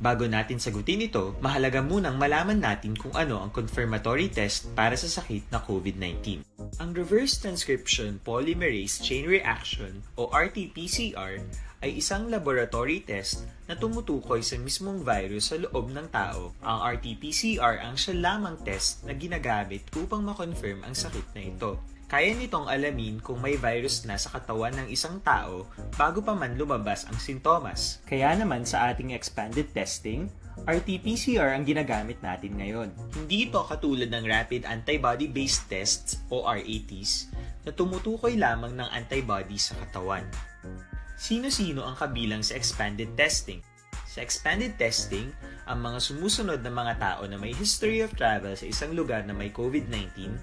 Bago natin sagutin ito, mahalaga munang malaman natin kung ano ang confirmatory test para sa sakit na COVID-19. Ang reverse transcription polymerase chain reaction o RT-PCR ay isang laboratory test na tumutukoy sa mismong virus sa loob ng tao. Ang RT-PCR ang siya lamang test na ginagamit upang makonfirm ang sakit na ito. Kaya nitong alamin kung may virus na sa katawan ng isang tao bago pa man lumabas ang sintomas. Kaya naman sa ating expanded testing, RT-PCR ang ginagamit natin ngayon. Hindi ito katulad ng rapid antibody-based tests o RATs na tumutukoy lamang ng antibodies sa katawan. Sino-sino ang kabilang sa expanded testing? Sa expanded testing, ang mga sumusunod na mga tao na may history of travel sa isang lugar na may COVID-19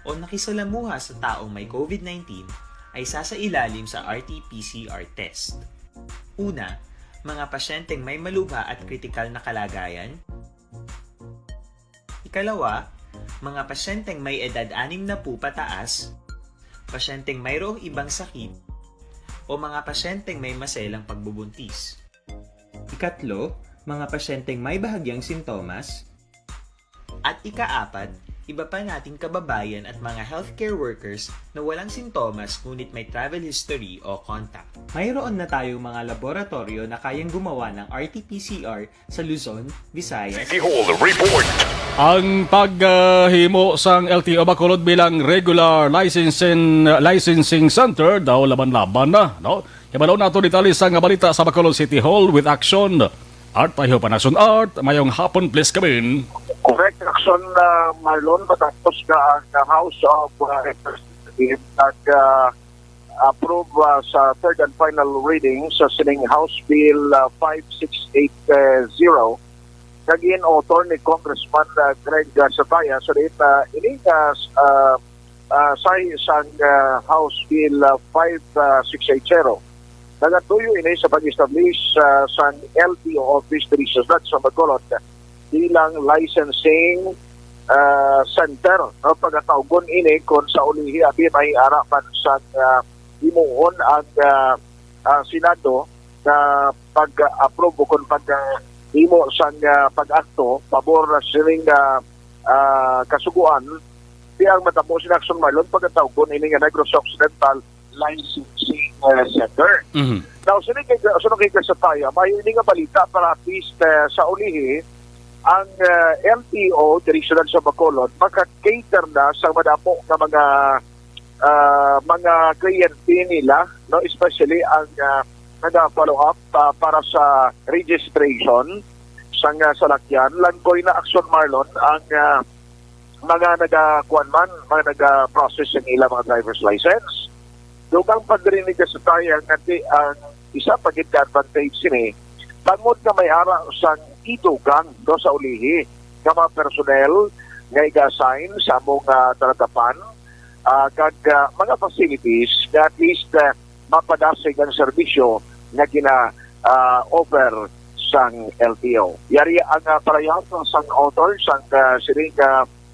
o nakisalamuha sa taong may COVID-19 ay sasailalim sa RT-PCR test. Una, mga pasyenteng may malubha at kritikal na kalagayan. Ikalawa, mga pasyenteng may edad 60 pataas, pasyenteng mayroong ibang sakit, o mga pasyenteng may maselang pagbubuntis. Ikatlo, mga pasyenteng may bahagyang sintomas. At ikaapat, iba pa nating kababayan at mga healthcare workers na walang sintomas ngunit may travel history o contact. Mayroon na tayong mga laboratorio na kayang gumawa ng RT-PCR sa Luzon, Visayas. Ang paghimo sang LTO Bacolod bilang regular licensing center daw laban-laban na, no? Ibalaw na ito detalye sa nga balita sa Bacolod City Hall with action. Art tayo Panason Art, mayong hapon please kamin. Correct action, Marlon, matapos ka ang House of Representatives approve sa third and final reading sa sining House Bill 5680 kagin author ni Congressman Greg Sataya so dito ini sa isang House Bill 5680 nagatuyo ini sa pag-establish sa LTO office diri sa Ciudad sa Bacolod bilang licensing center no pagkatawgon ini kung sa ulihi abi may arapan sa himuon ang Senado na pag-approve kung pag-himo sa pag-akto pabor sining kasuguan ang matapos si Action Marlon pagkatawgon ini nga Negros Occidental licensing center. Now, sunod kay Kasataya, may ini nga balita para at least sa ulihi ang LTO traditional sa Bacolod maka-cater na sa madamo na mga kliyente nila no especially ang nag-follow up para sa registration sa salakyan langkoy na Action Marlon ang mga mga nag-process ng ilang mga driver's license. Dugang pagdirinig sa tayo ang isa pagit advantage sini bangod na may ara sa itugang do sa ulihi ng mga personnel nga i-assign sa mga talatapan kag mga facilities na at least mapadasig ang serbisyo na gina-offer sang LTO. Yari ang parayang sang author sang siring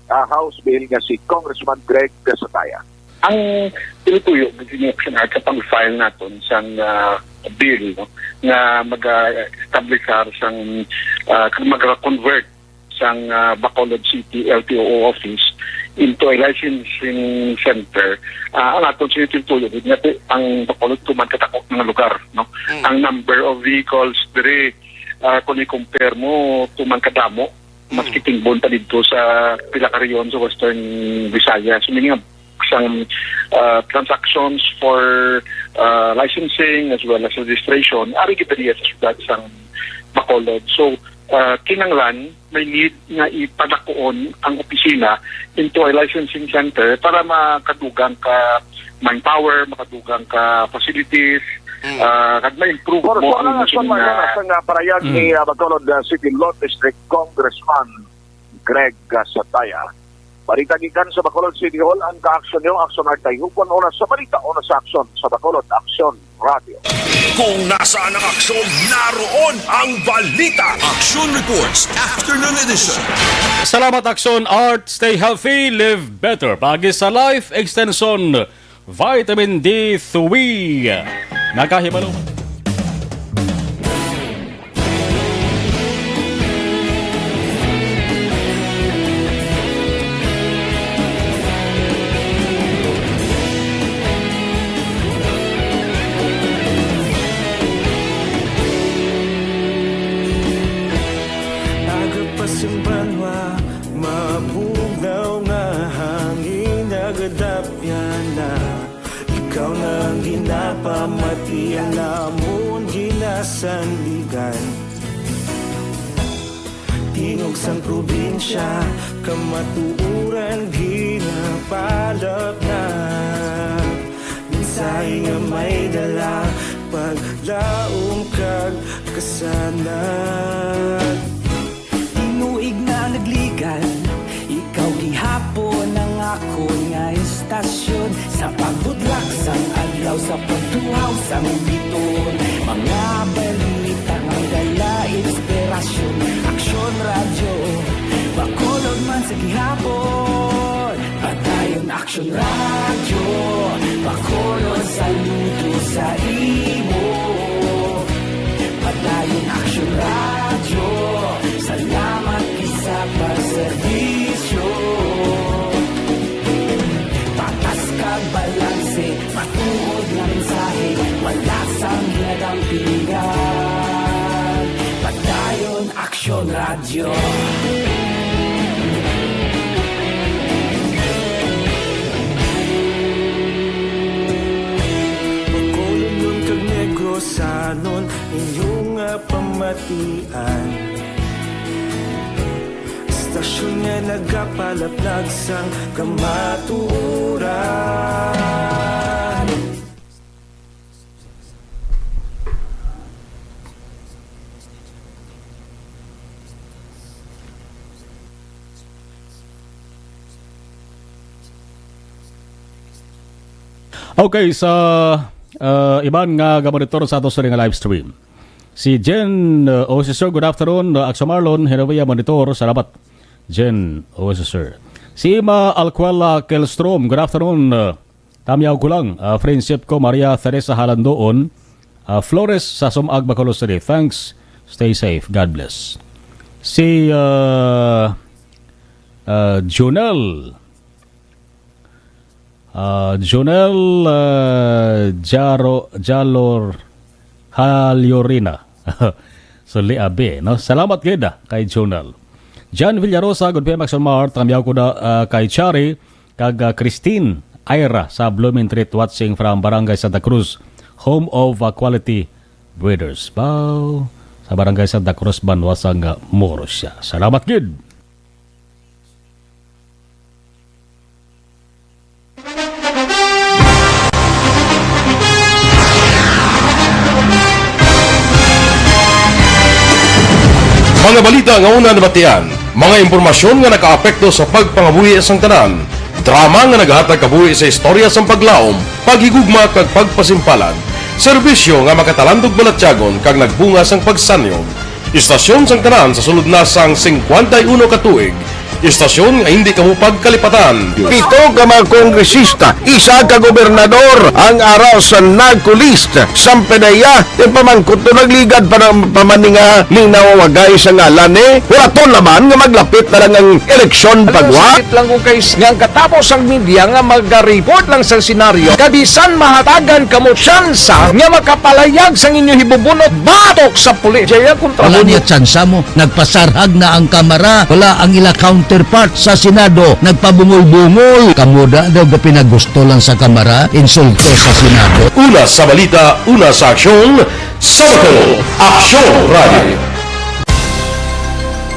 House Bill nga si Congressman Greg Sataya. Ang tinutuyo ng Action Art sa pang-file natin sa bill no, na mag-establish sang mag-convert sang Bacolod City LTO office into a licensing center. Ang aton tinutuyo nga ang Bacolod tuman katakot ng lugar. No? Ang number of vehicles dire kung i-compare mo tuman kadamo mas kitingbon pa dito sa Pilacaryon sa Western Visayas. Meaning some transactions for licensing as well as registration ari kita diya sa syudad sang Bacolod. So kinanglan may need nga ipadakuon ang opisina into a licensing center para makadugang ka manpower, makadugang ka facilities, kag ma-improve mo ang parayag ni Bacolod City Law District Congressman Greg Sataya. Balitagikan sa Bacolod City Hall ang ka-aksyon yung Action Art tayo. Kung una sa balita, una sa aksyon sa Bacolod Action Radio. Kung nasaan ang aksyon, naroon ang balita. Action Reports Afternoon Edition. Salamat Action Art, stay healthy, live better. Pagi sa Life Extension, Vitamin D3. Nakahimalo. Agapasumbanwa, mabugaw nga hangin nagadapyan na ikaw na ang ginapamatian namon ginasandigan. Tinog sang probinsya, kamatuuran ginapalap na minsay nga may dala paglaom kag kasanag. Tinuig na nagligan, ikaw gihapon ang ako nga istasyon sa pagbudlak sang adlaw sa pagtuhaw sang biton. Mga balita nga dala inspirasyon, Action Radio, Bacolod man sa gihapon. Padayon Action Radio, Bacolod saludo sa imo. Padayon Action Radio, salamat isa pagserbisyo. Patas kag balanse, matuod na mensahe, wala sang ginagampingan. Padayon Action Radio. Bacolod nun kag Negrosanon, inyong pamatian. Stasyon nga nagapalaplag sang kamaturan. Okay, sa iban nga gamonitor sa ato sa nga live stream. Si Jen Officer, good afternoon. Axo Marlon, Hirawaya Monitor, salamat. Jen Officer. Si Ima Alcuela Kelstrom, good afternoon. Tamyaw ko lang. Friendship ko, Maria Teresa Halandoon. Flores sa Sumag, Bacolod City. Thanks. Stay safe. God bless. Si Jonel Jalor Halyorina. So liabe, no? Salamat gida kay Jonel. John Villarosa, good PM Action Mart. Tamyaw ko na kay Chari kag Christine Ira sa Blooming Street watching from Barangay Santa Cruz, home of quality breeders. Bow sa Barangay Santa Cruz, Banwasang Moros siya. Salamat gid. Mga balita nga una nabatian, mga impormasyon nga nakaapekto sa pagpangabuhi sang tanan, drama nga naghatag kabuhi sa istorya sang paglaom, paghigugma kag pagpasimpalan, serbisyo nga makatalandog balatyagon kag nagbunga sang pagsanyog, istasyon sang tanan sa sulod na sang 51 ka tuig, istasyon nga hindi kamo pagkalipatan. 7 ka mga kongresista, 1 ka gobernador ang araw sa nagkulist Sampedaya yung pamangkot to nagligad para pamaninga ning nawawagay sa ngalan wala to naman nga maglapit na lang ang eleksyon pagwa lang ko guys nga katapos ang media nga mag-report lang sa senaryo kabisan mahatagan kamo tsansa nga makapalayag sa inyo hibubunot batok sa pulis jaya kontra wala niya tsansa mo nagpasarhag na ang kamera wala ang ila counterpart sa Senado nagpabungol-bungol kamuda daw pinagusto lang sa kamera insulto sa Senado. Una sa balita, una sa aksyon, Sabado, Aksyon Radio.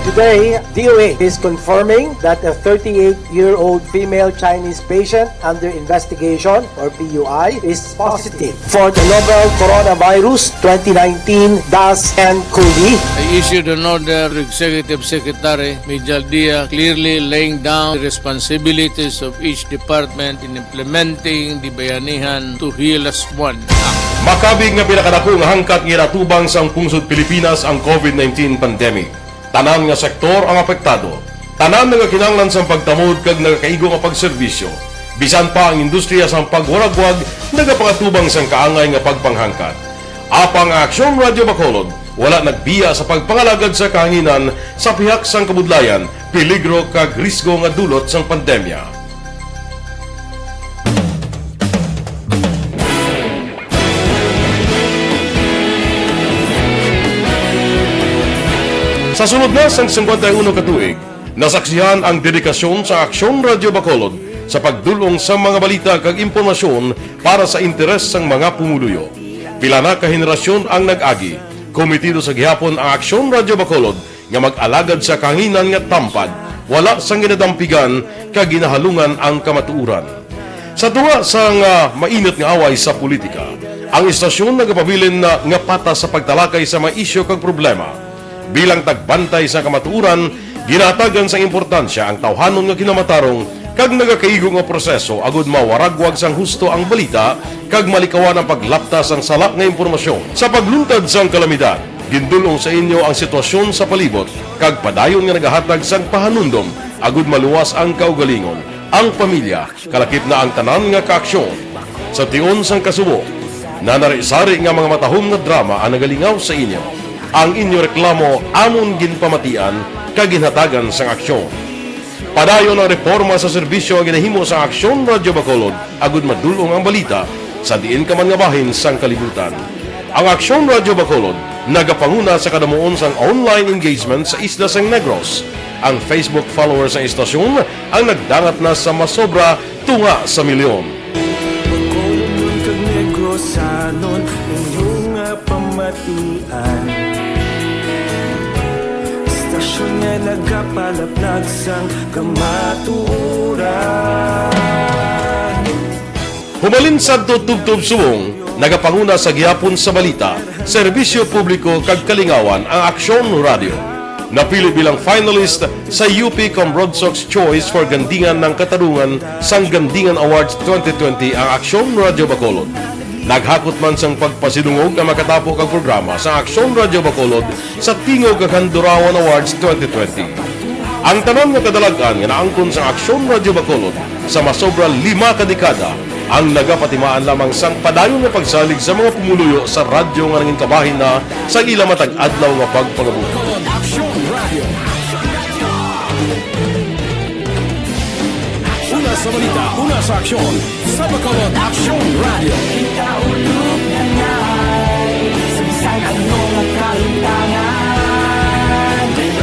Today, DOA is confirming that a 38-year-old female Chinese patient under investigation, or PUI, is positive for the novel coronavirus 2019 DAS-CoV. I issued an order to Executive Secretary Mijal Dia clearly laying down the responsibilities of each department in implementing the Bayanihan to Heal as One Act. Makabig nga pinakadako nga hangkat nga natubang sang pungsod Pilipinas ang COVID-19 pandemic. Tanan nga sektor ang apektado. Tanan nga kinahanglan sang pagtamod kag nagakaigo nga pagserbisyo. Bisan pa ang industriya sang pagwaragwag nagapangatubang sang kaangay nga pagpanghangkat. Apang Aksyon Radio Bacolod wala nagbiya sa pagpangalagad sa kahanginan sa pihak sang kabudlayan, peligro kag risgo nga dulot sang pandemya. Sa sunod na sang 51 ka tuig, nasaksihan ang dedikasyon sa Aksyon Radio Bacolod sa pagdulong sa mga balita kag impormasyon para sa interes sang mga pumuluyo. Pila na ka henerasyon ang nag-agi, komitido sa gihapon ang Aksyon Radio Bacolod nga mag-alagad sa kahanginan nga tampad, wala sang ginadampigan kag ginahalungan ang kamatuuran. Sa tunga sang mainit nga away sa politika, ang istasyon nagapabilin na nga pata sa pagtalakay sa mga isyu kag problema. Bilang tagbantay sa kamatuuran, ginatagan sa importansya ang tawhanon nga kinamatarong kag nagakaigo nga proseso agud mawaragwag sang husto ang balita kag malikawan ang paglaptas ang salak nga impormasyon. Sa pagluntad sang kalamidad, gindulong sa inyo ang sitwasyon sa palibot kag padayon nga nagahatag sang pahanundom agud maluwas ang kaugalingon, ang pamilya, kalakip na ang tanan nga kaaksyon. Sa tion sang kasubo, nanari-sari nga mga matahom nga drama ang nagalingaw sa inyo. Ang inyo reklamo amon ginpamatian kag ginhatagan sang aksyon. Padayon ang reforma sa serbisyo ang ginahimo sa Aksyon Radio Bacolod agud madulong ang balita sa diin ka man nga bahin sang kalibutan. Ang Aksyon Radio Bacolod nagapanguna sa kadamuon sang online engagement sa isla sang Negros. Ang Facebook followers sa istasyon ang nagdangat na sa masobra tunga sa milyon. Bacolod kag Negros sanon inyong pamatian. Istasyon nga nagapalaplag sang kamaturan. Humalin sa tutubtub suwong, nagapanguna sa gihapon sa balita, serbisyo publiko kag kalingawan ang Aksyon Radio. napili bilang finalist sa UP Broadsox Choice for Gandingan ng Katarungan sang Gandingan Awards 2020 ang Aksyon Radyo Bacolod. Naghakot man sang pagpasidungog ang makatapo kang programa sa Aksyon Radyo Bacolod sa Tingog kag Handurawan Awards 2020. Ang tanan nga kadalagan nga naangkon sa Aksyon Radyo Bacolod sa masobra 5 kadekada ang nagapatimaan lamang sang padayon nga pagsalig sa mga pumuluyo sa radyo nga nangin kabahin na sa ila matag adlaw nga pagpangabuhi. Una sa balita, una sa aksyon, sa Bacolod Action Radio. Kita ulog na ngay, sagsay ang mga kalintangan.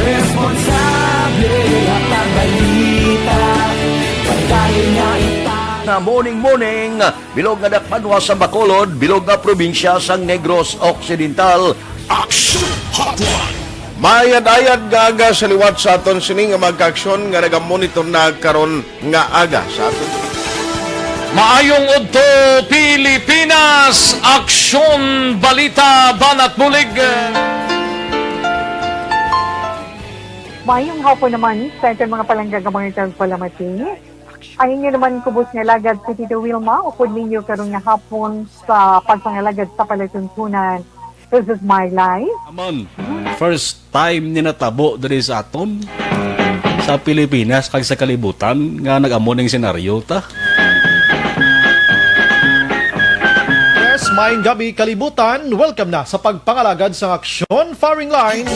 Responsable at ang balita, pagkain na Na morning, bilog nga dakpanwa sa Bacolod, bilog nga probinsya sang Negros Occidental. Action Hotline! Mayad-ayad nga aga sa liwat sa aton sini nga magka-aksyon nga nagamonitor na karon nga aga sa aton. Maayong udto Pilipinas, Aksyon Balita Banat Bulig. Mayong hapon naman sa itong mga palanggagamang itong palamati. Ang inyo naman kubos nga lagad si Tito Wilma, upod ninyo karong nga hapon sa pagpangalagad sa palatuntunan. This is my life. Aman, first time ni natabo diri sa aton sa Pilipinas kag sa kalibutan nga nag-amo ning senaryo ta. Yes, maayong gabi kalibutan. Welcome na sa pagpangalagad sa Aksyon Firing Line.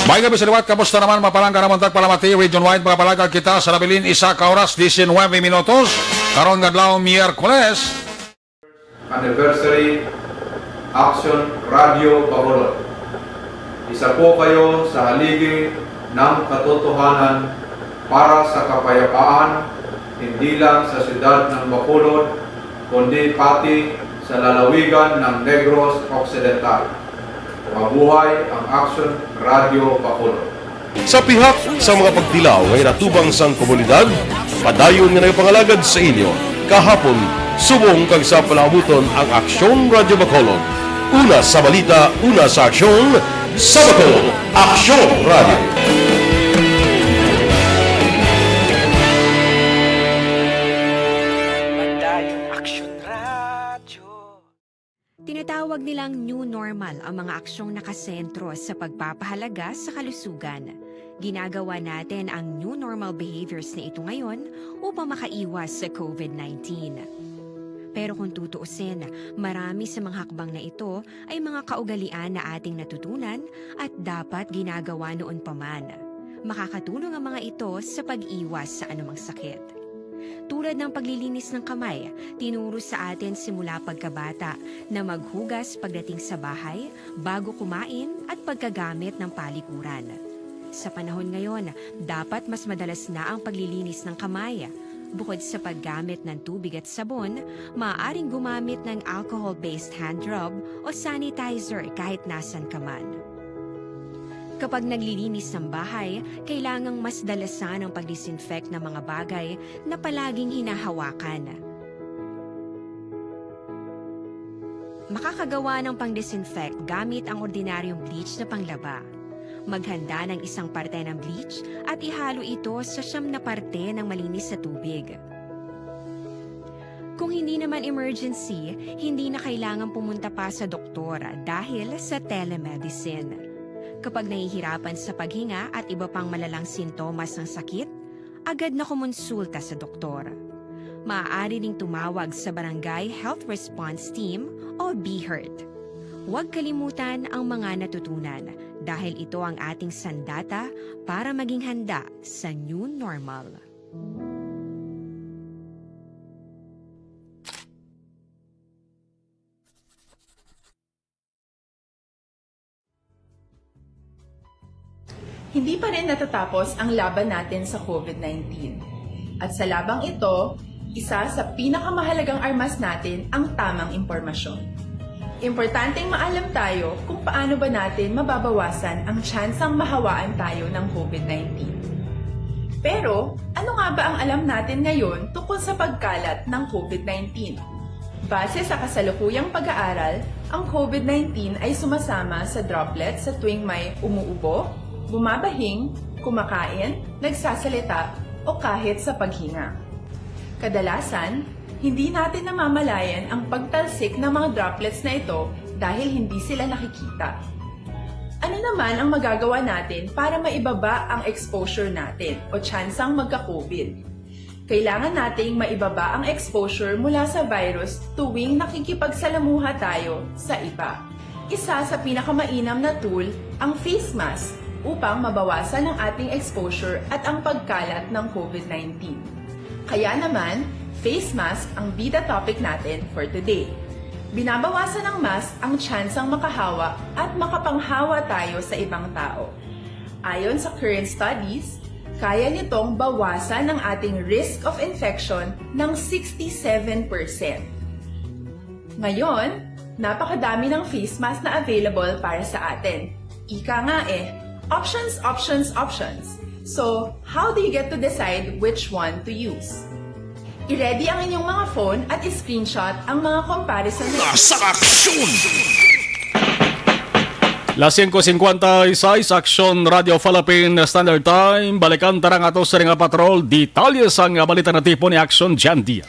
May gabi sa liwat, kamusta naman mapalangga naman tagpalamati, region-wide mga palagag kita sa nabilin, 1 oras 19 minutos, karon nga adlaw Miyerkules. Anniversary Action Radio Bacolod. Isa po kayo sa haligi ng katotohanan para sa kapayapaan, hindi lang sa siyudad ng Bacolod, kundi pati sa lalawigan ng Negros Occidental. Mabuhay ang Action Radio Bacolod. Sa pihak sa mga pagtilaw ngay natubang sang komunidad, padayon nga nagpangalagad sa inyo. Kahapon, subong kag sa palabuton ang Aksyon Radio Bacolod. Una sa balita, una sa aksyon, sa Bacolod, Aksyon Radio. Tinatawag nilang new normal ang mga aksyong nakasentro sa pagpapahalaga sa kalusugan. Ginagawa natin ang new normal behaviors na ito ngayon upang makaiwas sa COVID-19. Pero kung tutuusin, marami sa mga hakbang na ito ay mga kaugalian na ating natutunan at dapat ginagawa noon pa man. Makakatulong ang mga ito sa pag-iwas sa anumang sakit. Tulad ng paglilinis ng kamay, tinuro sa atin simula pagkabata na maghugas pagdating sa bahay, bago kumain at pagkagamit ng palikuran. Sa panahon ngayon, dapat mas madalas na ang paglilinis ng kamay. Bukod sa paggamit ng tubig at sabon, maaaring gumamit ng alcohol-based hand rub o sanitizer kahit nasan ka man. Kapag naglilinis ng bahay, kailangang mas dalasan ang pag-disinfect ng mga bagay na palaging hinahawakan. Makakagawa ng pang-disinfect gamit ang ordinaryong bleach na panglaba. Maghanda ng 1 parte ng bleach at ihalo ito sa 9 na parte ng malinis na tubig. Kung hindi naman emergency, hindi na kailangan pumunta pa sa doktor dahil sa telemedicine. Kapag nahihirapan sa paghinga at iba pang malalang sintomas ng sakit, agad na kumonsulta sa doktor. Maaari ring tumawag sa Barangay Health Response Team o BHERT. Huwag kalimutan ang mga natutunan dahil ito ang ating sandata para maging handa sa new normal. Hindi pa rin natatapos ang laban natin sa COVID-19. At sa labang ito, isa sa pinakamahalagang armas natin ang tamang impormasyon. Importanteng maalam tayo kung paano ba natin mababawasan ang tsansang mahawaan tayo ng COVID-19. Pero, ano nga ba ang alam natin ngayon tungkol sa pagkalat ng COVID-19? Base sa kasalukuyang pag-aaral, ang COVID-19 ay sumasama sa droplets sa tuwing may umuubo, bumabahing, kumakain, nagsasalita, o kahit sa paghinga. Kadalasan, hindi natin namamalayan ang pagtalsik ng mga droplets na ito dahil hindi sila nakikita. Ano naman ang magagawa natin para maibaba ang exposure natin o tsansang magka-COVID? Kailangan nating maibaba ang exposure mula sa virus tuwing nakikipagsalamuha tayo sa iba. Isa sa pinakamainam na tool ang face mask upang mabawasan ang ating exposure at ang pagkalat ng COVID-19. Kaya naman, face mask ang bida topic natin for today. Binabawasan ng mask ang tsansang makahawa at makapanghawa tayo sa ibang tao. Ayon sa current studies, kaya nitong bawasan ang ating risk of infection ng 67%. Ngayon, napakadami ng face mask na available para sa atin. Ika nga options, options, options. So, how do you get to decide which one to use? I-ready ang inyong mga phone at i-screenshot ang mga comparison. Nasa aksyon! Las 5:56, Action Radio Philippine Standard Time. Balikan tarang ato sa ringa patrol. Detalye sa nga balita na tipo ni Action Jan Diaz.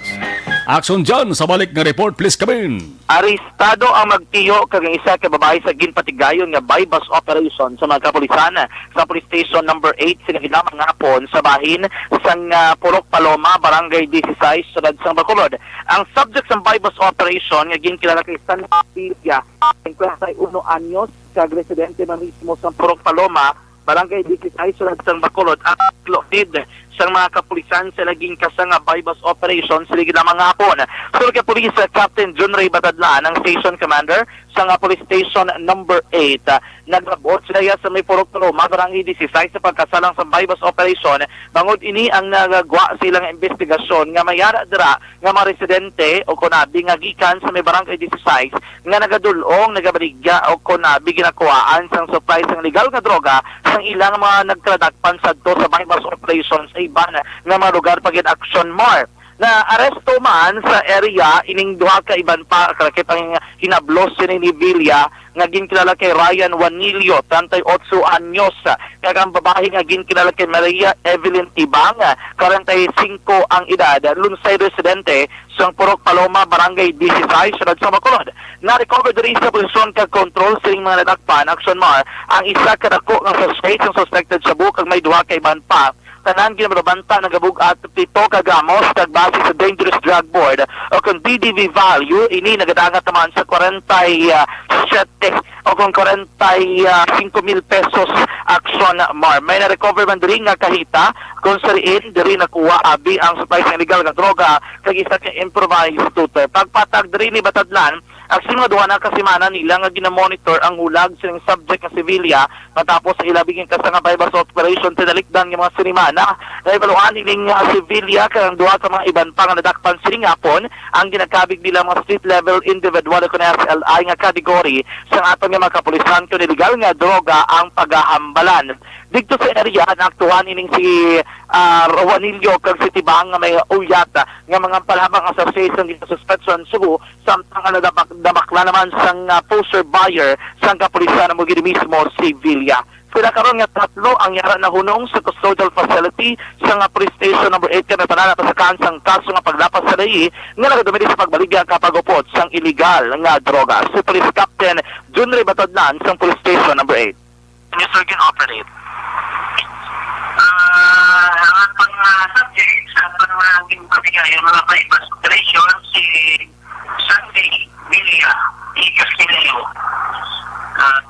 Action Jan, sa balik nga report, please come in. Arestado ang magtiyo kag isa ka babae sa ginpatigayon nga bypass operation sa mga kapulisan sa police station number 8 sa ginamang hapon sa bahin sang Purok Paloma, Barangay 16, Sulad sang Bacolod. Ang subject sa bypass operation nga ginkilala kay San Pilya, 51 anyos, kag residente man mismo sa Purok Paloma, Barangay 16, Sulad sang Bacolod at loaded sa mga kapulisan sa laging kasanga bypass operation sa ligid ng mga hapon. Sulod ka Police Captain John Ray Batadlan, ang station commander sa police station number 8. Naglabot sila sa may Purok Paloma, Barangay 16 sa pagkasalang sa bypass operation. Bangod ini ang nagagwa silang investigasyon nga mayara dira nga mga residente o kunabi nga gikan sa may Barangay 16 nga nagadulong, nagabaligya o kunabi ginakuhaan sang supply sang legal nga droga sang ilang mga nagtradakpan sadto sa bypass operations sa iban nga mga lugar pagin action more. Na aresto man sa area ining duha ka iban pa kakit ang hinablos ni Villa nga ginkilala kay Ryan Juanillo, 38 anyos, kag ang babae nga ginkilala kay Maria Evelyn Tibang, 45 ang edad, lunsay residente sa Purok Paloma, Barangay 16, Sulad sa Bacolod. Na-recover diri sa posisyon kag control sining mga nadakpan action mar ang isa ka dako nga suspected sa buok kag may duha ka iban pa. Tanan ginabanta nagabug at 7 kagamos kag base sa Dangerous Drug Board o kung DDV value ini nagadangat naman sa 47 o kung 45,000 pesos action mar. May na-recover man diri nga kahita kung sariin diri nakuha abi ang supply sa illegal nga droga kag isa ka improvised tutor. Pagpatag diri ni Batadlan ang mga duha na kasimana nila nga ginamonitor ang hulag sining subject nga sibilya matapos sa ilabing kasanga bypass operation tinalikdan ng mga sinimana. Naibaluan niling sibilya kang duha ka mga iban pa nga nadakpan sining hapon ang ginakabig nila mga street level individual o SLI nga kategory sa aton nga mga kapulisan kung illegal nga droga ang paghahambalan. Dito sa area naaktuhan ining si Juanillo kag si Tibang nga may uyat nga mga palhabang association dito suspension Cebu samtang damakla naman sang poster buyer sang kapulisan mo gid mismo si Villa. Sila karon nga tatlo ang yara na hunong sa custodial facility sa police station number 8 kami panala sa kansang kaso nga paglapas sa dai nga nagadumili sa pagbaligya kapag upot sang illegal nga droga. Si Police Captain John Ray Batadlan sa police station number 8. New Surgeon Operate. Ang pang-subject sa pang-aging pabigayan mga bypass operation si Sunday Villa di Castillo,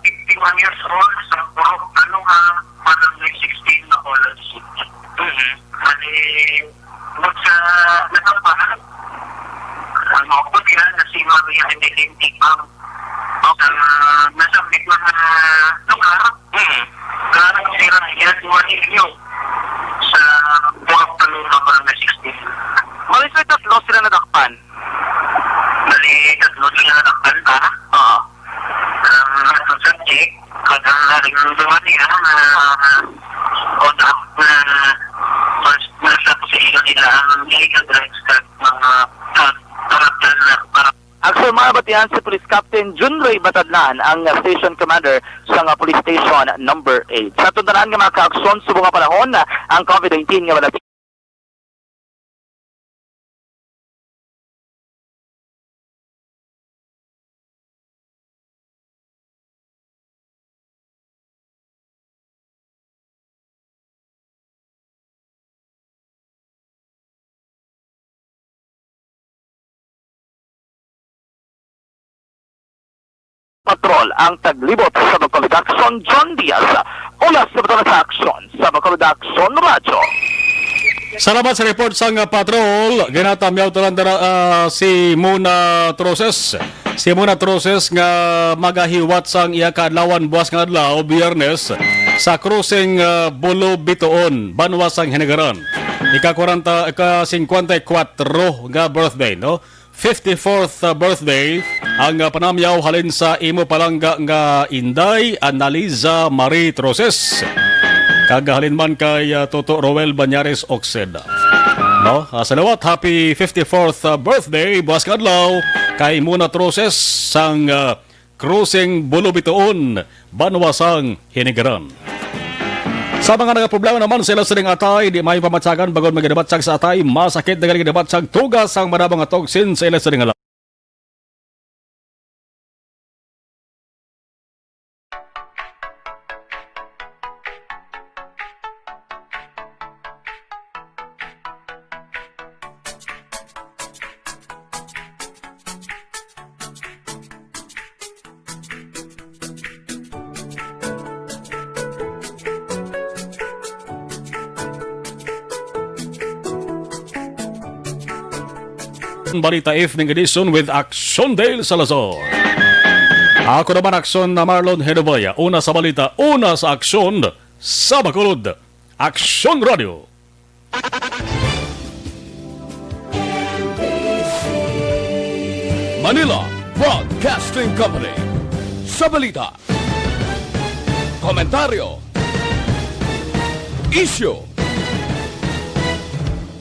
51 years old sa Purok Paloma, Barangay 16 na Bacolod City. Mali, sa natapahan, ang mga yan na si Maria Evelyn Tibang nasa mga lugar, karang si Ryan Juanillo sa Purok Paloma, Barangay 16. Mali sa tatlo sila nadakpan. Mali, tatlo sila nadakpan ba? Oo. Ang subject, kadang narinduman niya o nasa posisyon nila ang illegal drugs at mga karakter na yan si Police Captain Junroy Batadlan, ang Station Commander sa Police Station number 8. Sa tundanan nga mga kaaksyon, subong nga panahon ang COVID-19 nga malapit. Patrol ang taglibot sa Bacolod Action, John Diaz. Ulas sa Bacolod Action sa Bacolod Action Radio. Salamat sa report sang patrol. Ginatamyaw talan si Muna Troses. Si Muna Troses nga magahiwat sang iya kadlawan buwas nga adlaw Biyernes sa cruising Bulo Bitoon, Banwa sang Hinegaran. Ika-54 nga birthday, no? 54th birthday ang panamyaw halin sa imo palangga nga Inday Analiza Marie Troses. Kagahalin man kay Toto Roel Banyares Oxed. No? Salawat, happy 54th birthday, buwas kadlaw kay Muna Troses sang cruising Bulo Bitoon, Banwa sang Hinegaran. Sa mga nagaproblema naman sila sining atay, di may pamatsagan bagon magidabatsag sa atay, masakit na gidabatsag tugas ang marabang atoksin sa ila sining alam. Balita Evening Edition with Action Dale Salazar. Ako naman Action na Marlon Hedovaya. Una sa balita, una sa aksyon sa Bacolod. Action Radio. Manila Broadcasting Company. Sa balita, komentaryo, issue,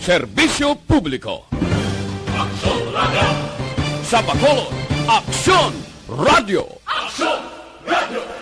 serbisyo publiko. Sa Bacolod, Action Radio. Action Radio.